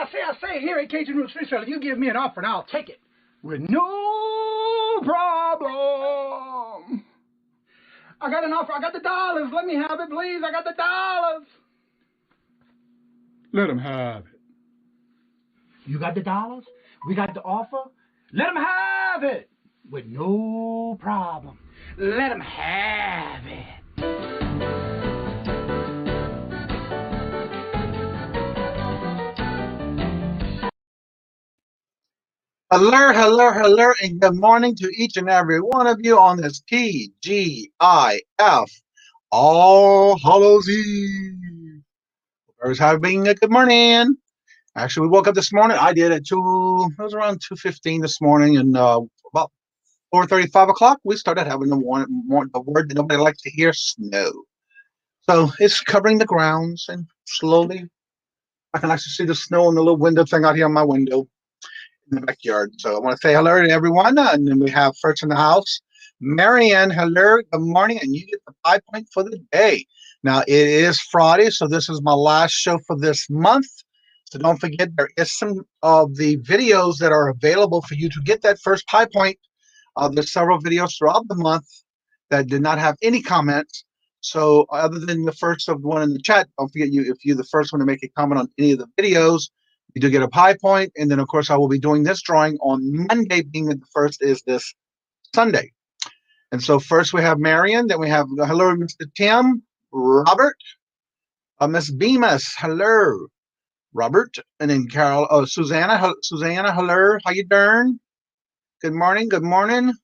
I say, here at Kajun Reseller, you give me an offer and I'll take it with no problem. I got an offer. I got the dollars. Let me have it, please. I got the dollars. Let him have it. You got the dollars? We got the offer? Let him have it with no problem. Let him have it. Hello, and good morning to each and every one of you on this TGIF All Hallows Eve. Everyone's having a good morning. Actually, we woke up this morning. I did at it was around 2:15 this morning, and about 4:30, 5 o'clock, we started having the word that nobody likes to hear, snow. So it's covering the grounds, and slowly I can actually see the snow in the little window thing out here on my window in the backyard. So I want to say hello to everyone, and then we have first in the house, Marianne. Hello, good morning, and you get the 5 point for the day. Now it is Friday, so this is my last show for this month. So don't forget, there is some of the videos that are available for you to get that first pie point. There's several videos throughout the month that did not have any comments. So other than the first of one in the chat, don't forget, if you're the first one to make a comment on any of the videos, you do get a pie point. And then, of course, I will be doing this drawing on Monday, being that the first is this Sunday. And so first we have Marion, then we have hello, Mr. Tim, Robert, Miss Bemis, hello, Robert, and then Carol, Susanna, hello, how you doing? Good morning, good morning.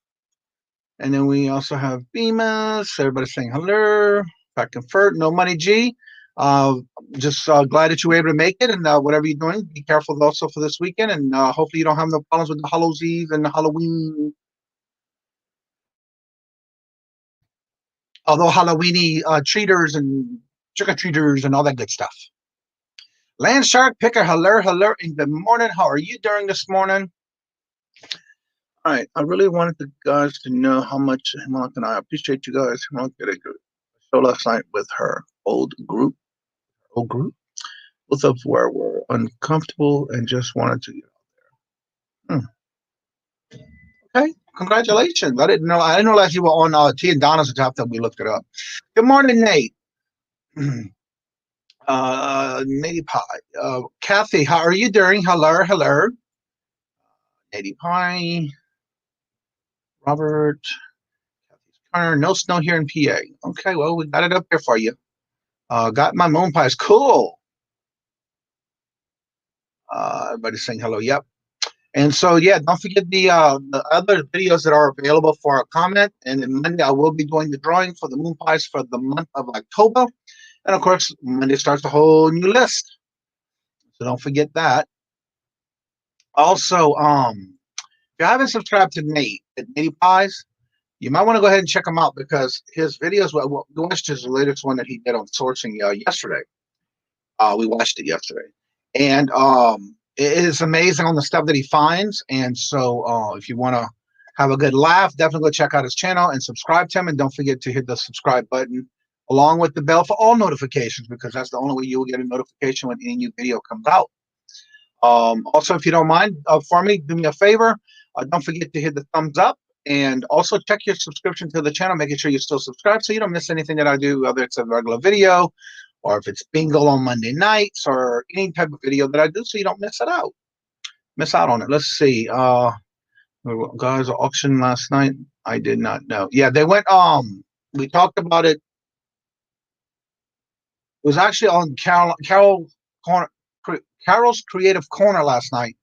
And then we also have Bemis, everybody saying hello, back and forth, no money G. Just glad that you were able to make it, and whatever you're doing, be careful also for this weekend, and hopefully you don't have no problems with the Hallows Eve and the Halloween. Although Halloweeny treaters and trick-or-treaters and all that good stuff. Land Shark Picker, hello, and good morning. How are you doing this morning? All right, I really wanted the guys to know how much Hemlock and I appreciate you guys. Hemlock did a good show last night with her old group. Both of where were uncomfortable and just wanted to get out there. Okay, congratulations. I didn't know that you were on T and Donna's top that we looked it up. Good morning, Nate. Nate Pie. Kathy, how are you doing? Hello. Nate Pie. Robert. Kathy's Corner. No snow here in PA. Okay, well, we got it up there for you. Got my moon pies. Cool. Everybody's saying hello. Yep. And so, yeah, don't forget the other videos that are available for a comment. And then Monday, I will be doing the drawing for the moon pies for the month of October. And, of course, Monday starts a whole new list. So don't forget that. Also, if you haven't subscribed to Nate at Nate Pies, you might want to go ahead and check him out because his videos, well, we watched his latest one that he did on sourcing yesterday. We watched it yesterday. And it is amazing on the stuff that he finds. And so if you want to have a good laugh, definitely go check out his channel and subscribe to him. And don't forget to hit the subscribe button along with the bell for all notifications, because that's the only way you will get a notification when any new video comes out. Also, if you don't mind, for me, do me a favor. Don't forget to hit the thumbs up. And also check your subscription to the channel, making sure you're still subscribed so you don't miss anything that I do, whether it's a regular video or if it's bingo on Monday nights or any type of video that I do, so you don't miss out on it. Let's see. Guys, auction last night. I did not know. Yeah, they went, we talked about it. It was actually on Carol's Creative Corner last night.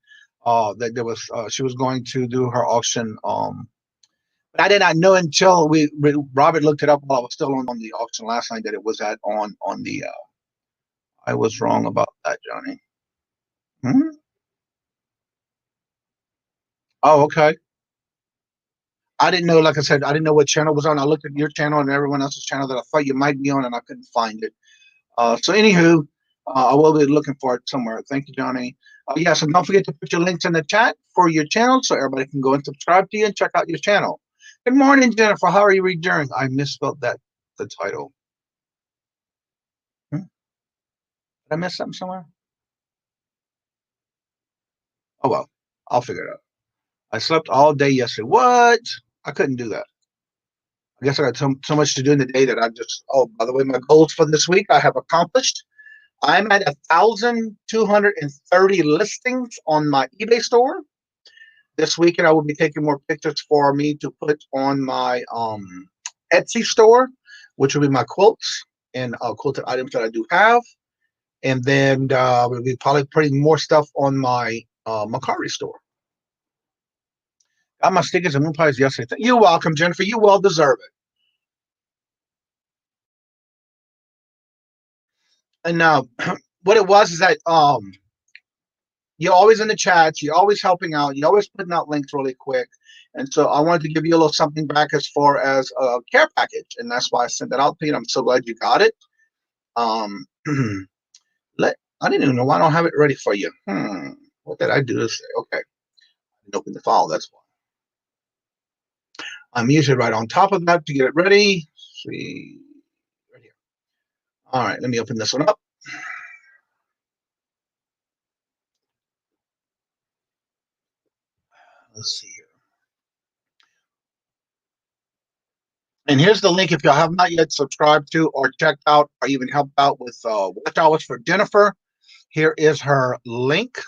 That there was, she was going to do her auction. But I did not know until Robert looked it up while I was still on the auction last night that it was on the. I was wrong about that, Johnny. Oh, okay. I didn't know. Like I said, I didn't know what channel was on. I looked at your channel and everyone else's channel that I thought you might be on, and I couldn't find it. So, anywho, I will be looking for it somewhere. Thank you, Johnny. Yeah, so don't forget to put your links in the chat for your channel so everybody can go and subscribe to you and check out your channel. Good morning, Jennifer. How are you redoing? I misspelled the title. Did I miss something somewhere? Oh well, I'll figure it out. I slept all day yesterday. What? I couldn't do that. I guess I got so much to do in the day that I just. Oh, by the way, my goals for this week I have accomplished. I'm at 1,230 listings on my eBay store. This weekend, I will be taking more pictures for me to put on my Etsy store, which will be my quilts and quilted items that I do have. And then we'll be probably putting more stuff on my Mercari store. Got my stickers and moon pies yesterday. You're welcome, Jennifer. You well deserve it. And what it was is that you're always in the chats, you're always helping out, you're always putting out links really quick. And so I wanted to give you a little something back as far as a care package. And that's why I sent that out to you. I'm so glad you got it. I didn't even know why I don't have it ready for you. What did I do to say? Okay. I didn't open the file, that's why. I'm usually right on top of that to get it ready. Let's see. Right here. All right, let me open this one up. Let's see here. And here's the link if y'all have not yet subscribed to or checked out or even helped out with watch hours for Jennifer. Here is her link.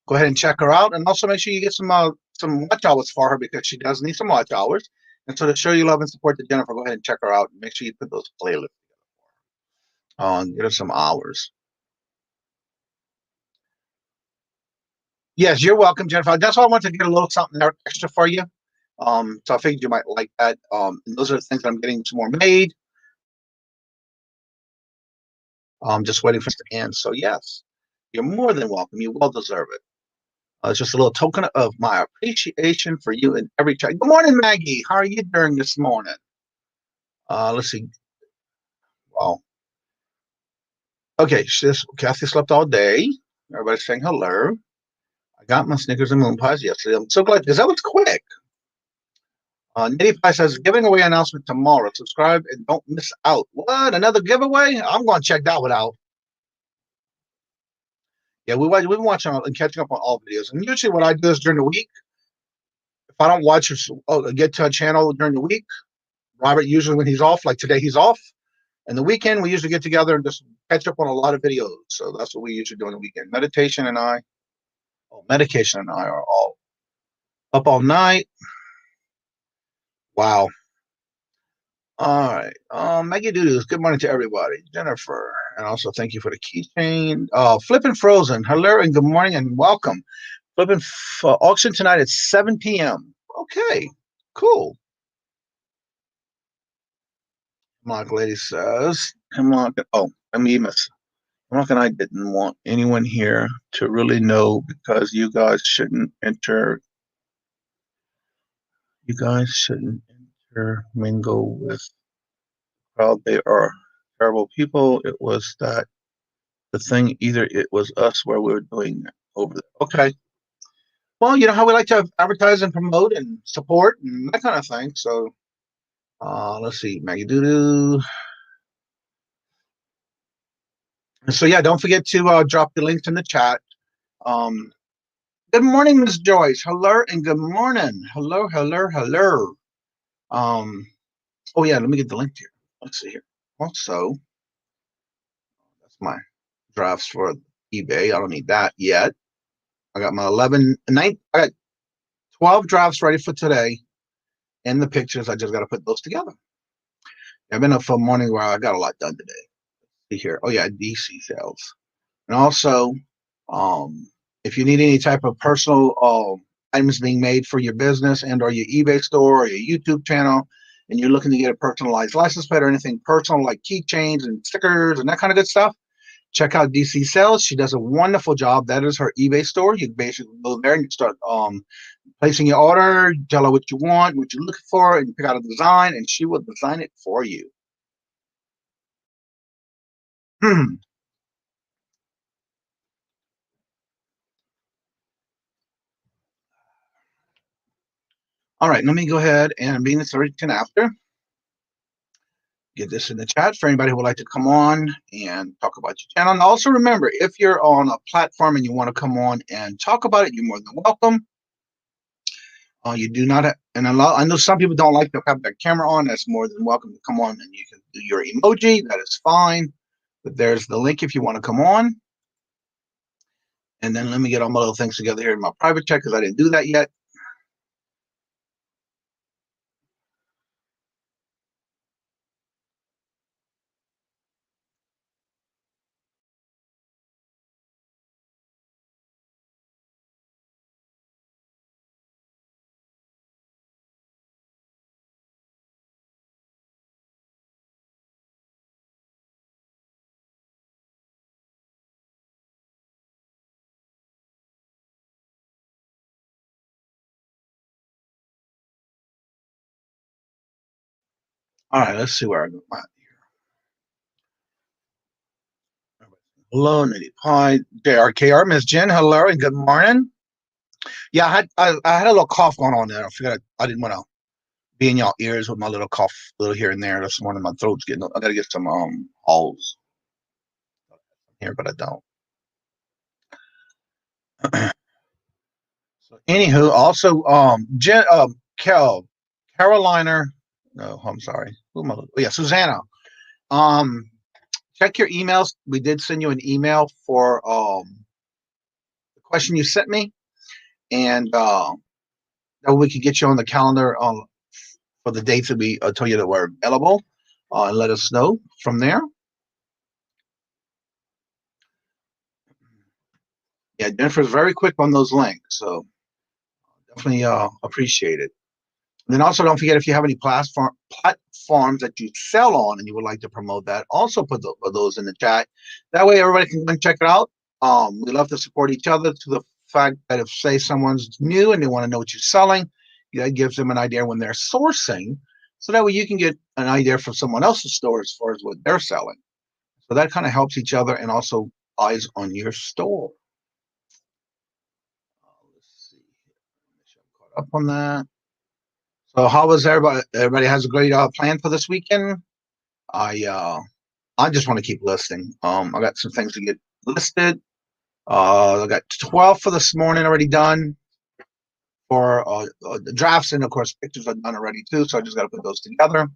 Go ahead and check her out, and also make sure you get some watch hours for her because she does need some watch hours. And so to show you love and support to Jennifer, go ahead and check her out. Make sure you put those playlists on. Get her some hours. Yes, you're welcome, Jennifer. That's why I wanted to get a little something extra for you. So I figured you might like that. And those are the things that I'm getting some more made. I'm just waiting for it to end. So yes, you're more than welcome. You well deserve it. It's just a little token of my appreciation for you in every chat. Good morning, Maggie. How are you doing this morning? Let's see. Wow. Okay, Kathy slept all day. Everybody's saying hello. I got my Snickers and moon pies yesterday. I'm so glad because that was quick. Nitty Pie says, giving away announcement tomorrow. Subscribe and don't miss out. What? Another giveaway? I'm going to check that one out. Yeah, we've been watching and catching up on all videos. And usually what I do is during the week, if I don't watch or get to a channel during the week, Robert, usually when he's off, like today he's off, and the weekend we usually get together and just catch up on a lot of videos. So that's what we usually do on the weekend. Medication and I are all up all night. Wow. All right. Maggie Doodles, good morning to everybody. Jennifer, and also thank you for the keychain. Flippin' Frozen, hello and good morning and welcome. Flippin' auction tonight at 7 p.m. Okay, cool. Mark Lady says, Hemlock. Oh, let me miss. Hemlock and I didn't want anyone here to really know because you guys shouldn't intermingle with the crowd. They are terrible people. It was that the thing, either it was us where we were doing over there. Okay. Well, you know how we like to advertise and promote and support and that kind of thing. So let's see, Maggie Doodoo. So yeah, don't forget to drop the links in the chat. Good morning, Miss Joyce. Hello and good morning. Hello. Oh yeah, let me get the link here. Let's see here. Also, that's my drafts for eBay. I don't need that yet. I got my 9. I got 12 drafts ready for today, and the pictures. I just got to put those together. I've been up for a morning where I got a lot done today. See here. Oh yeah, DC sales, and also, if you need any type of personal items being made for your business and or your eBay store or your YouTube channel, and you're looking to get a personalized license plate or anything personal like keychains and stickers and that kind of good stuff, check out DC Sales. She does a wonderful job. That is her eBay store. You basically go there and you start placing your order, tell her what you want, what you're looking for, and you pick out a design, and she will design it for you. All right, let me go ahead and being it's already 10 after. get this in the chat for anybody who would like to come on and talk about your channel. And also remember, if you're on a platform and you want to come on and talk about it, you're more than welcome. You do not have, and I know some people don't like to have their camera on. That's more than welcome to come on, and you can do your emoji. That is fine. But there's the link if you want to come on. And then let me get all my little things together here in my private chat because I didn't do that yet. All right, let's see where I go. Hello, Nitty Pie, JRKR, Miss Jen. Hello and good morning. Yeah, I had a little cough going on there. I figured I didn't want to be in y'all ears with my little cough, a little here and there. This morning my throat's getting. I gotta get some halls here, but I don't. So anywho, also Jen, Carolina. No, I'm sorry. Who am I? Oh, yeah, Susanna. Check your emails. We did send you an email for the question you sent me, and that we could get you on the calendar for the dates that we told you that were available, and let us know from there. Yeah, Jennifer's very quick on those links, so definitely appreciate it. And then also don't forget, if you have any platforms that you sell on and you would like to promote that, also put those in the chat. That way everybody can go and check it out. We love to support each other, to the fact that if, say, someone's new and they want to know what you're selling, that gives them an idea when they're sourcing, so that way you can get an idea from someone else's store as far as what they're selling. So that kind of helps each other, and also eyes on your store. Let's see. Make sure I'm caught up on that. So how was everybody? Everybody has a great plan for this weekend. I just want to keep listing. I got some things to get listed. I got 12 for this morning already done for the drafts, and of course pictures are done already too. So I just got to put those together,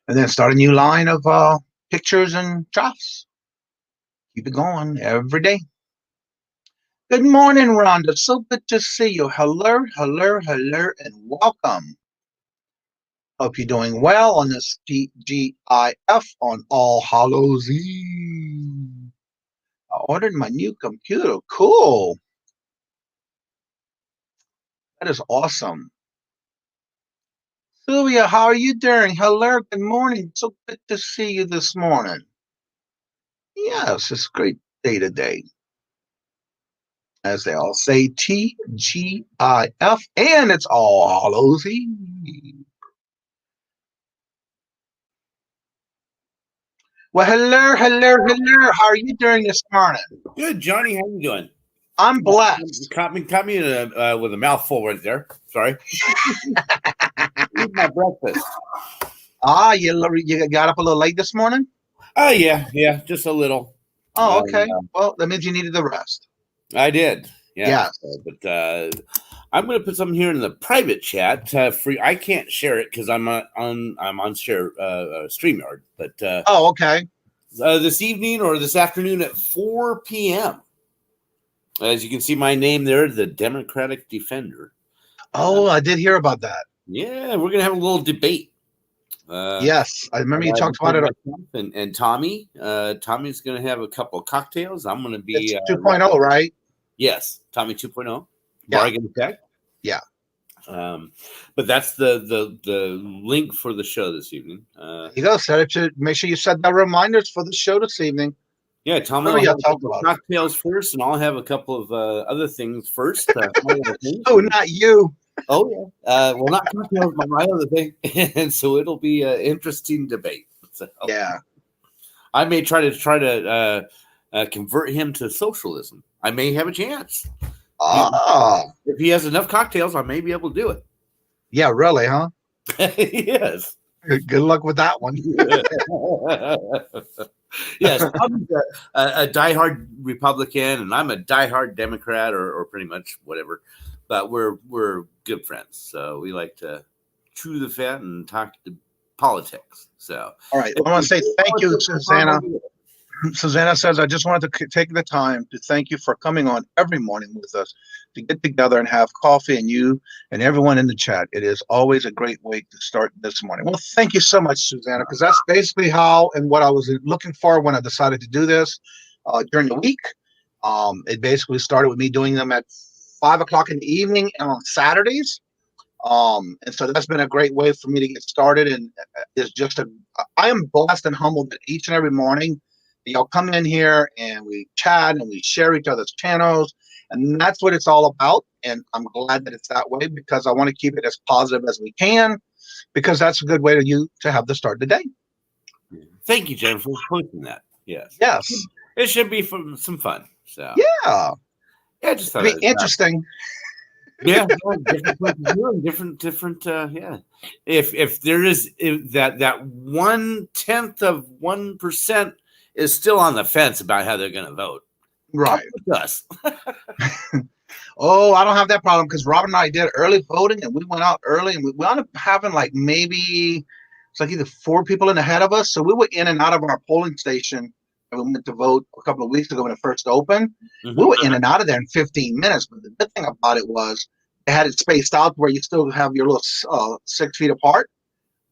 and then start a new line of pictures and drafts. Keep it going every day. Good morning, Rhonda. So good to see you. Hello, hello, hello, and welcome. Hope you're doing well on this TGIF on All Hallows Eve. I ordered my new computer. Cool. That is awesome. Sylvia, how are you doing? Hello, good morning. So good to see you this morning. Yes, it's a great day today. As they all say, TGIF, and it's All Hallows Eve. Well, hello, hello, hello. How are you doing this morning? Good, Johnny. How you doing? I'm blessed. Caught me with a mouthful right there. Sorry. Eat my breakfast. You got up a little late this morning? Oh, yeah, just a little. Oh, okay. Well, that means you needed the rest. I did. Yeah. Yes. But I'm going to put something here in the private chat. Free. I can't share it because I'm on StreamYard. But oh, okay. This evening or this afternoon at 4 p.m. As you can see, my name there, the Democratic Defender. Oh, I did hear about that. Yeah, we're going to have a little debate. Yes, I remember you talked about it. And Tommy, Tommy's going to have a couple of cocktails. I'm going to be 2.0, right? Yes, Tommy 2.0. Yeah. Bargain tech. Yeah. But that's the link for the show this evening. You go. Set it to make sure you set the reminders for the show this evening. Yeah, Tommy will have a couple of cocktails first, and I'll have a couple of other things first. Oh, not you. Oh, yeah. Well, not cocktails, but my other thing. And so it'll be an interesting debate. So, yeah. I may try to convert him to socialism. I may have a chance. If he has enough cocktails, I may be able to do it. Yeah, really, huh? Yes. Good luck with that one. Yes, I'm a diehard Republican, and I'm a diehard Democrat, or pretty much whatever. But we're good friends, so we like to chew the fat and talk to politics. So, all right, I want to say thank you, Susanna. Susanna says, I just wanted to take the time to thank you for coming on every morning with us to get together and have coffee, and you and everyone in the chat. It is always a great way to start this morning. Well, thank you so much, Susanna, because that's basically how and what I was looking for when I decided to do this during the week. It basically started with me doing them at 5 o'clock in the evening and on Saturdays. And so that's been a great way for me to get started. And it's just I am blessed and humbled that each and every morning y'all come in here and we chat and we share each other's channels, and that's what it's all about. And I'm glad that it's that way, because I want to keep it as positive as we can, because that's a good way to have the start of the day. Thank you, Jennifer, for posting that. Yes. It should be some fun. So yeah, just thought it'd be interesting. Yeah, different. Yeah, if there is that 0.1% is still on the fence about how they're going to vote, right? With us. Oh, I don't have that problem, because Robert and I did early voting, and we went out early, and we wound up having like maybe it's like either 4 people in ahead of us. So we were in and out of our polling station, and we went to vote a couple of weeks ago when it first opened. Mm-hmm. We were in and out of there in 15 minutes. But the good thing about it was they had it spaced out where you still have your little 6 feet apart.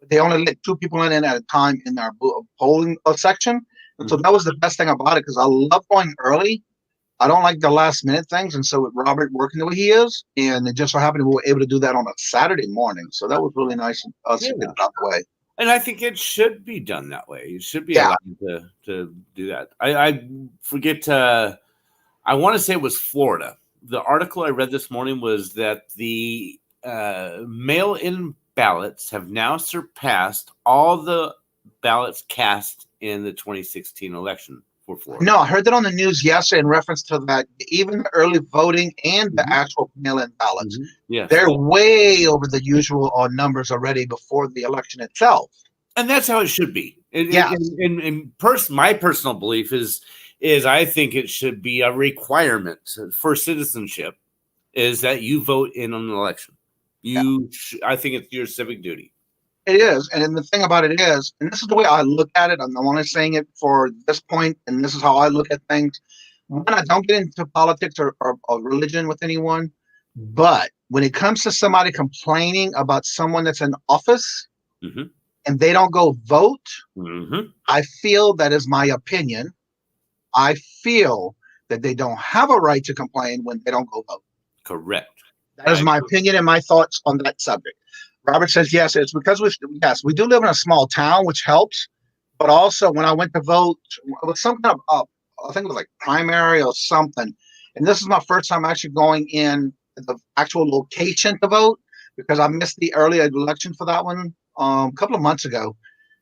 But they only let 2 people in at a time in our polling section. And so that was the best thing about it, because I love going early. I don't like the last minute things. And so with Robert working the way he is, and it just so happened we were able to do that on a Saturday morning. So that was really nice to get it out the way. And I think it should be done that way. You should be allowed to do that. I forget. I want to say it was Florida. The article I read this morning was that the mail-in ballots have now surpassed all the ballots cast in the 2016 election for Florida. No, I heard that on the news yesterday in reference to that. Even the early voting and the actual mail-in ballots, they're way over the usual numbers already before the election itself. And that's how it should be. My personal belief is I think it should be a requirement for citizenship is that you vote in an election. I think it's your civic duty. It is. And the thing about it is, and this is the way I look at it, I'm only saying it for this point, and this is how I look at things. One, I don't get into politics or religion with anyone, but when it comes to somebody complaining about someone that's in office and they don't go vote, I feel that is my opinion. I feel that they don't have a right to complain when they don't go vote. Correct. That is my opinion and my thoughts on that subject. Robert says, yes, it's because we do live in a small town, which helps. But also when I went to vote, it was some kind of, I think it was like primary or something. And this is my first time actually going in the actual location to vote, because I missed the early election for that one a couple of months ago.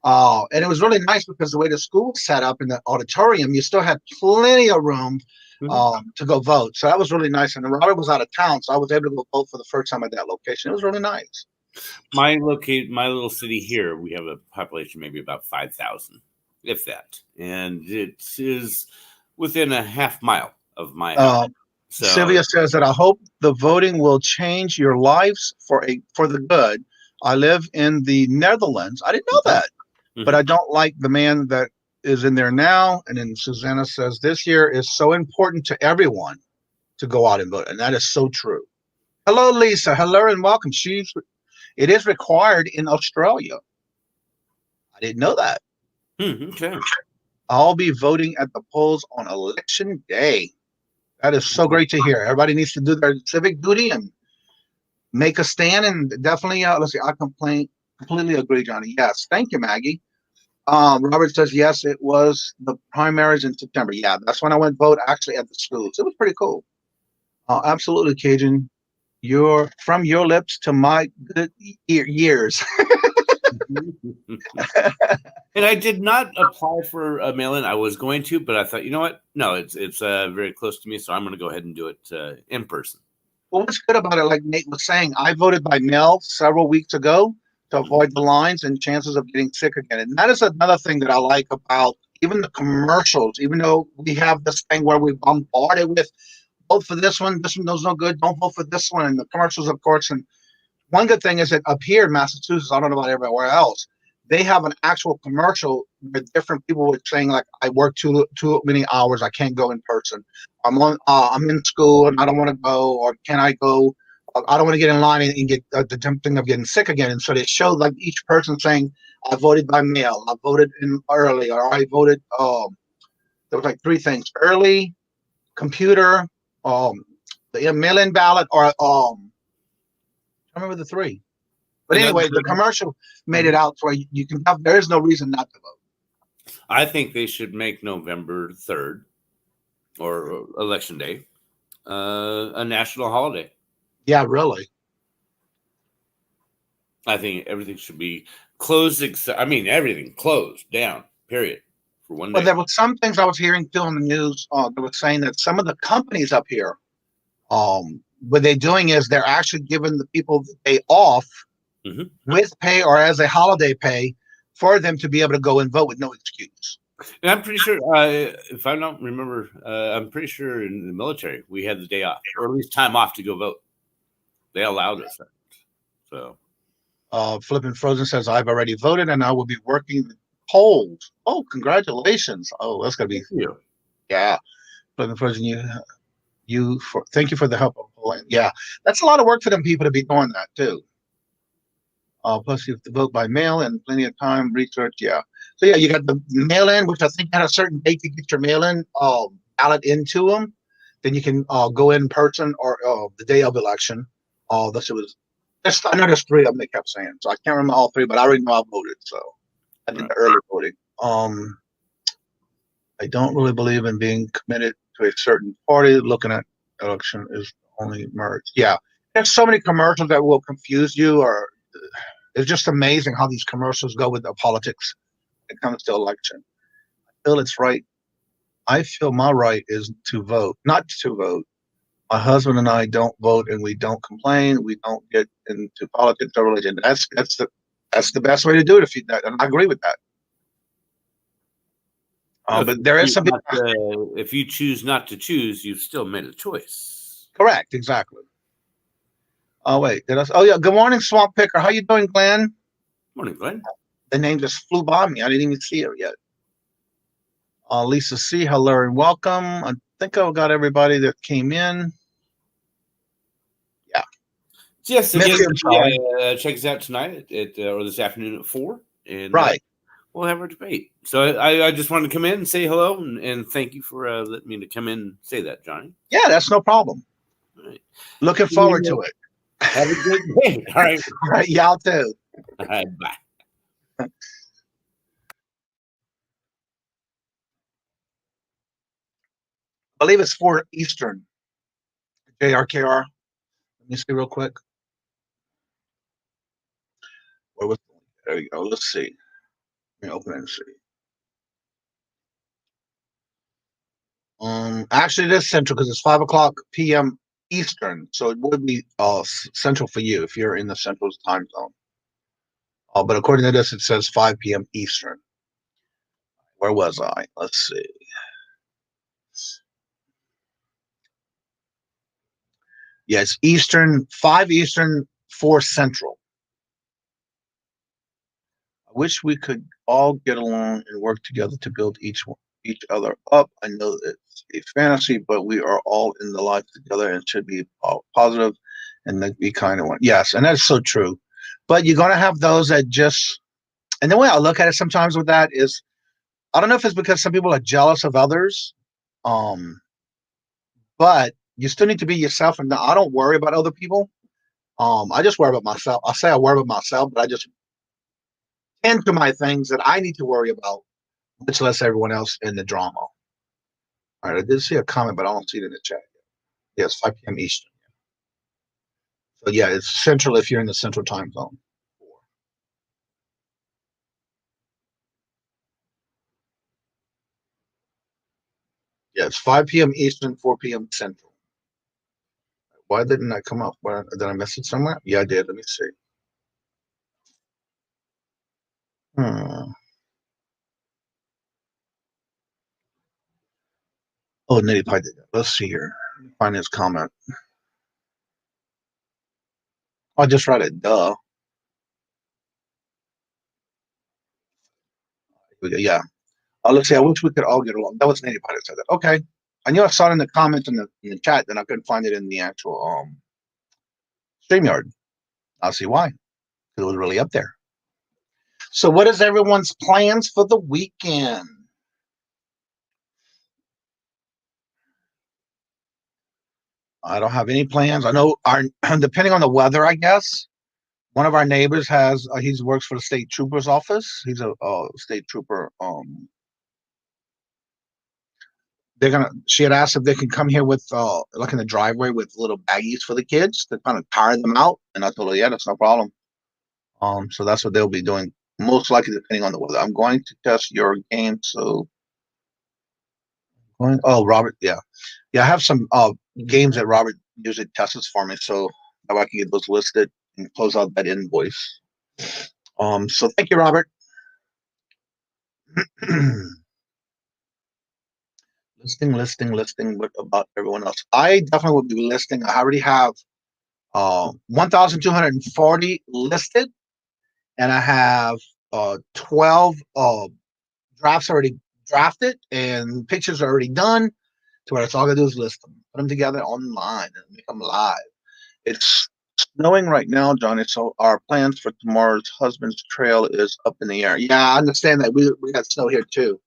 And it was really nice because the way the school was set up in the auditorium, you still had plenty of room to go vote. So that was really nice. And Robert was out of town, so I was able to go vote for the first time at that location. It was really nice. My little city here, we have a population maybe about 5,000, if that, and it is within a half mile of my house. Sylvia says that I hope the voting will change your lives for the good. I live in the Netherlands. I didn't know that, but I don't like the man that is in there now. And then Susanna says this year is so important to everyone to go out and vote, and that is so true. Hello, Lisa. Hello and welcome. It is required in Australia. I didn't know that. Okay. I'll be voting at the polls on election day. That is so great to hear. Everybody needs to do their civic duty and make a stand. And definitely, let's see, I completely agree, Johnny. Yes. Thank you, Maggie. Robert says, yes, it was the primaries in September. Yeah, that's when I went vote actually at the schools. It was pretty cool. Absolutely, Kajun. From your lips to my good ears. And I did not apply for a mail-in. I was going to, but I thought, you know what? No, it's very close to me, so I'm going to go ahead and do it in person. Well, what's good about it, like Nate was saying, I voted by mail several weeks ago, to avoid the lines and chances of getting sick again. And that is another thing that I like about even the commercials, even though we have this thing where we bombarded with vote for this one does no good, don't vote for this one, and the commercials, of course. And one good thing is that up here in Massachusetts, I don't know about everywhere else, they have an actual commercial with different people with saying like, I work too many hours, I can't go in person. I'm in school and I don't want to go, or can I go? I don't want to get in line and get the tempting of getting sick again. And so they showed like each person saying, I voted by mail, I voted in early, or I voted. There was like three things: early, computer, the mail-in ballot, or I remember the three. But anyway, the commercial made it out where you can have. There is no reason not to vote. I think they should make November 3rd or Election Day a national holiday. Yeah, really. I think everything should be closed. Everything closed down, period, for one day. Well, there were some things I was hearing too on the news that were saying that some of the companies up here, what they're doing is they're actually giving the people the day off with pay or as a holiday pay for them to be able to go and vote with no excuse. And I'm pretty sure, if I don't remember, I'm pretty sure in the military we had the day off, or at least time off to go vote. They allowed us that. So, Flippin' Frozen says, I've already voted and I will be working the polls. Oh, congratulations. Oh, that's going to be. You. Yeah. Flippin' Frozen, thank you for the help of polling. Yeah. That's a lot of work for them people to be doing that too. Plus you have to vote by mail and plenty of time, research. Yeah. So yeah, you got the mail-in, which I think had a certain date to get your mail-in ballot into them. Then you can go in person or the day of election. I know there's three of them they kept saying. So I can't remember all three, but I already know I voted. So I did the early voting. I don't really believe in being committed to a certain party. Looking at election is only merge. Yeah. There's so many commercials that will confuse you, or it's just amazing how these commercials go with the politics when it comes to election. I feel it's right. I feel my right is to vote, not to vote. My husband and I don't vote, and we don't complain. We don't get into politics or religion. That's the best way to do it. And I agree with that. But there is some. If you choose not to choose, you've still made a choice. Correct. Exactly. Oh wait, oh yeah. Good morning, Swamp Picker. How you doing, Glenn? Morning, Glenn. The name just flew by me. I didn't even see her yet. Lisa C, hello and welcome. I think I've got everybody that came in. Yeah. Yes, again, check us out tonight or this afternoon at 4. And, right. We'll have our debate. So I just wanted to come in and say hello and thank you for letting me to come in and say that, Johnny. Yeah, that's no problem. All right. Looking forward to it. Have a good day. All right. All right, y'all too. All right, bye. I believe it's 4 Eastern. JRKR. Let me see real quick. There you go. Let's see. Let me open it and see. Actually, it is Central because it's 5:00 p.m. Eastern, so it would be Central for you if you're in the Central time zone. But according to this, it says 5 p.m. Eastern. Where was I? Let's see. Yes, Eastern, 5 Eastern, 4 Central. I wish we could all get along and work together to build each other up. I know it's a fantasy, but we are all in the life together and should be positive and be kind of one. Yes, and that's so true. But you're going to have those that just, and the way I look at it sometimes with that is, I don't know if it's because some people are jealous of others, but you still need to be yourself. And I don't worry about other people. I just worry about myself. I say I worry about myself, but I just tend to my things that I need to worry about, much less everyone else in the drama. All right, I did see a comment, but I don't see it in the chat yet. Yes, 5 p.m. Eastern. So yeah, it's Central if you're in the Central time zone. Yeah, it's 5 p.m. Eastern, 4 p.m. Central. Why didn't I come up? Did I miss it somewhere? Yeah, I did. Let me see. Hmm. Oh, Nitty Pie did that. Let's see here. Find his comment. I just read it. Duh. Yeah. Let's see. I wish we could all get along. That was Nitty Pie that said that. Okay. I knew I saw it in the comments in the chat, and I couldn't find it in the actual StreamYard. I'll see why. Because it was really up there. So, what is everyone's plans for the weekend? I don't have any plans. I know our depending on the weather, I guess. One of our neighbors has he works for the state trooper's office. He's a state trooper. She had asked if they can come here with like in the driveway with little baggies for the kids to kind of tire them out, and I told her, yeah, that's no problem. So that's what they'll be doing, most likely depending on the weather. I'm going to test your game, so Robert, yeah, I have some games that Robert usually tests for me, so I can get those listed and close out that invoice. So thank you, Robert. Listing. What about everyone else? I definitely will be listing. I already have 1,240 listed, and I have 12 drafts already drafted, and pictures are already done. To where it's all I gotta do is list them, put them together online, and make them live. It's snowing right now, Johnny. So our plans for tomorrow's husband's trail is up in the air. Yeah, I understand that. We got snow here too,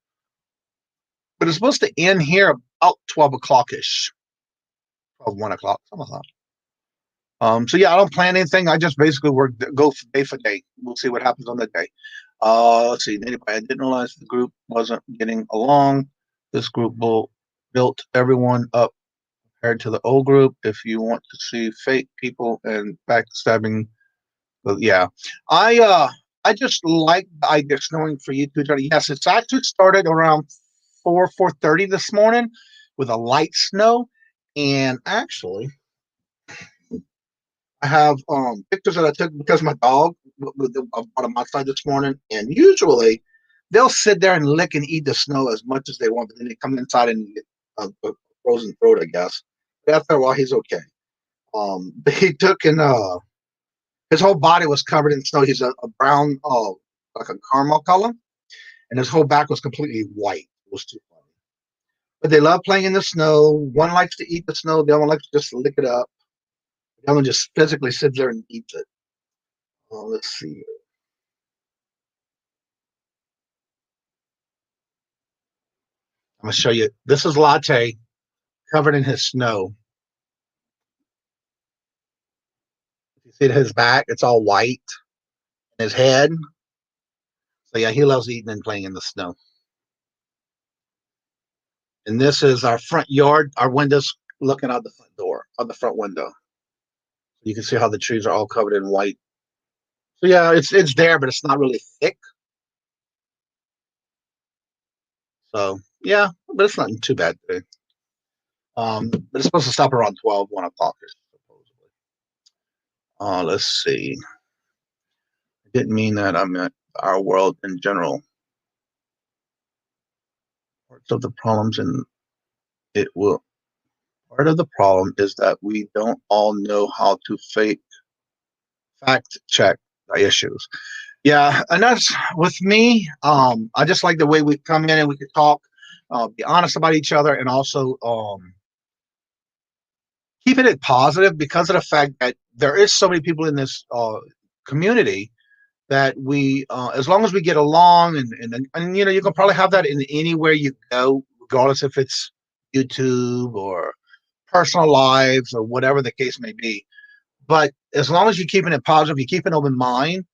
but it's supposed to end here about 12 o'clock ish, 1 o'clock, something like that. So yeah, I don't plan anything. I just basically go day for day. We'll see what happens on the day. Let's see. I didn't realize the group wasn't getting along. This group built everyone up compared to the old group. If you want to see fake people and backstabbing, yeah, I just like the idea of snowing for you too, Johnny. Yes, it's actually started around 4:30 this morning with a light snow, and actually, I have pictures that I took because my dog I brought him outside this morning, and usually they'll sit there and lick and eat the snow as much as they want, but then they come inside and get a frozen throat, I guess. But after a while, he's okay. But he took and his whole body was covered in snow. He's a brown, like a caramel color, and his whole back was completely white. It was too funny. But they love playing in the snow. One likes to eat the snow. The other one likes to just lick it up. The other one just physically sits there and eats it. Let's see. I'm going to show you. This is Latte covered in his snow. You see his back? It's all white. His head. So yeah, he loves eating and playing in the snow. And this is our front yard. Our windows looking out the front door, out the front window. You can see how the trees are all covered in white. So yeah, it's there, but it's not really thick. So yeah, but it's not too bad today. But it's supposed to stop around 12, 1 o'clock, supposedly. Let's see. I didn't mean that. I meant our world in general. Parts of the problems and it will. Part of the problem is that we don't all know how to fact check the issues. Yeah, and that's with me. I just like the way we come in and we can talk, be honest about each other, and also keeping it positive because of the fact that there is so many people in this community that we, as long as we get along, and you know, you can probably have that in anywhere you go, regardless if it's YouTube or personal lives or whatever the case may be. But as long as you're keeping it positive, you keep an open mind.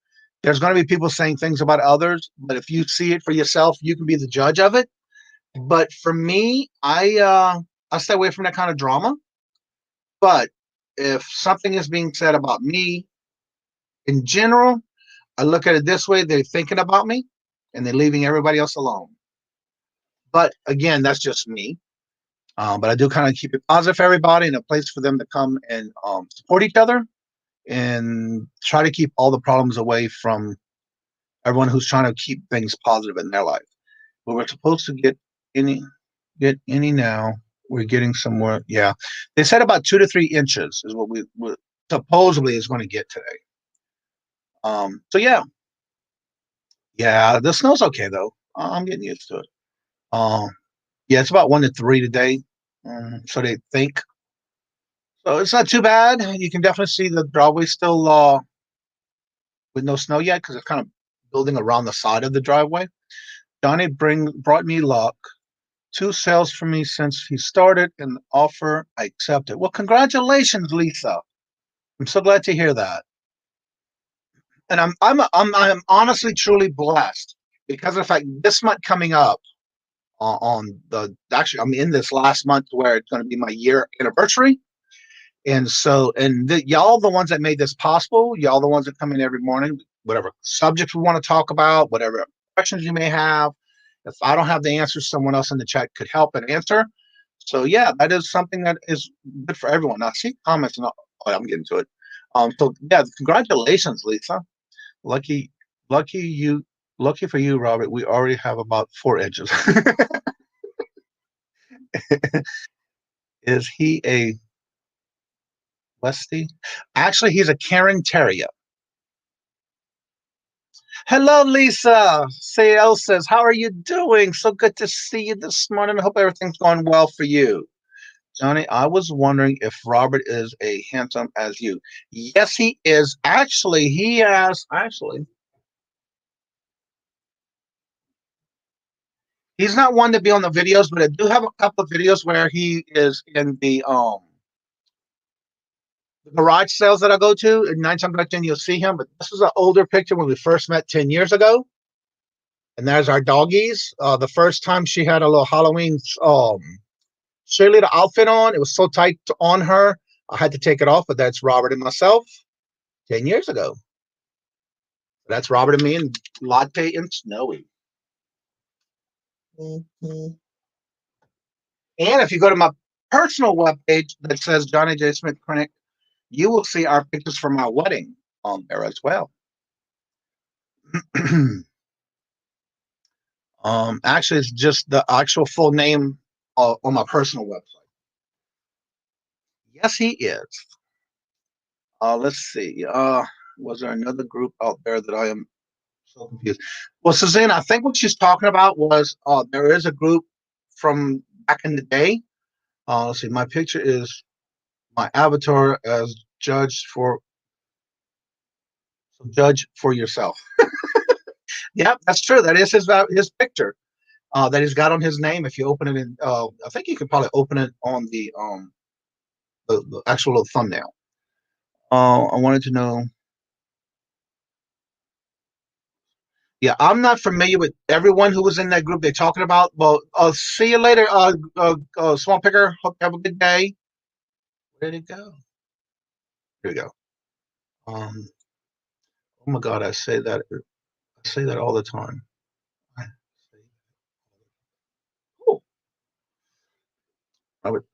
There's going to be people saying things about others, but if you see it for yourself, you can be the judge of it. But for me, I stay away from that kind of drama. But if something is being said about me in general, I look at it this way: they're thinking about me, and they're leaving everybody else alone. But again, that's just me. But I do kind of keep it positive for everybody and a place for them to come and support each other and try to keep all the problems away from everyone who's trying to keep things positive in their life. We were supposed to get any now. We're getting somewhere. Yeah, they said about 2 to 3 inches is what we supposedly is going to get today. So yeah, the snow's okay though. I'm getting used to it. Yeah, it's about 1 to 3 today. So they think. So it's not too bad. You can definitely see the driveway still with no snow yet because it's kind of building around the side of the driveway. Johnny brought me luck. 2 sales for me since he started, and the offer I accepted. Well, congratulations, Lisa. I'm so glad to hear that. And I'm honestly truly blessed because of the fact this month coming up on actually I'm in this last month where it's going to be my year anniversary. And so, y'all the ones that made this possible, y'all the ones that come in every morning, whatever subjects we want to talk about, whatever questions you may have. If I don't have the answers, someone else in the chat could help and answer. So yeah, that is something that is good for everyone. Now, I see comments and I'm getting to it. So yeah, congratulations, Lisa. Lucky for you, Robert. We already have about 4 inches. Is he a Westie? Actually, he's a Karen Terrier. Hello, Lisa. CL says, how are you doing? So good to see you this morning. I hope everything's going well for you. Johnny, I was wondering if Robert is as handsome as you. Yes, he is. Actually, he's not one to be on the videos, but I do have a couple of videos where he is in the garage sales that I go to. And 9 times out of 10, you'll see him. But this is an older picture when we first met 10 years ago. And there's our doggies. The first time she had a little Halloween cheerleader outfit on. It was so tight on her, I had to take it off. But that's Robert and myself 10 years ago. That's Robert and me and Latte and Snowy. And if you go to my personal webpage that says Johnny J Smith-Krenek, you will see our pictures from our wedding on there as well. Actually, it's just the actual full name on my personal website. Yes, he is. Let's see. Was there another group out there that I am so confused? Well, Suzanne, I think what she's talking about was there is a group from back in the day. Let's see. My picture is my avatar as judge for yourself. Yeah, that's true. That is his picture that he's got on his name. If you open it in, I think you could probably open it on the actual little thumbnail. I wanted to know. Yeah, I'm not familiar with everyone who was in that group they're talking about. Well, see you later, Swamp Picker. Hope you have a good day. Where did it go? Here we go. Oh my God, I say that all the time. Oh, I would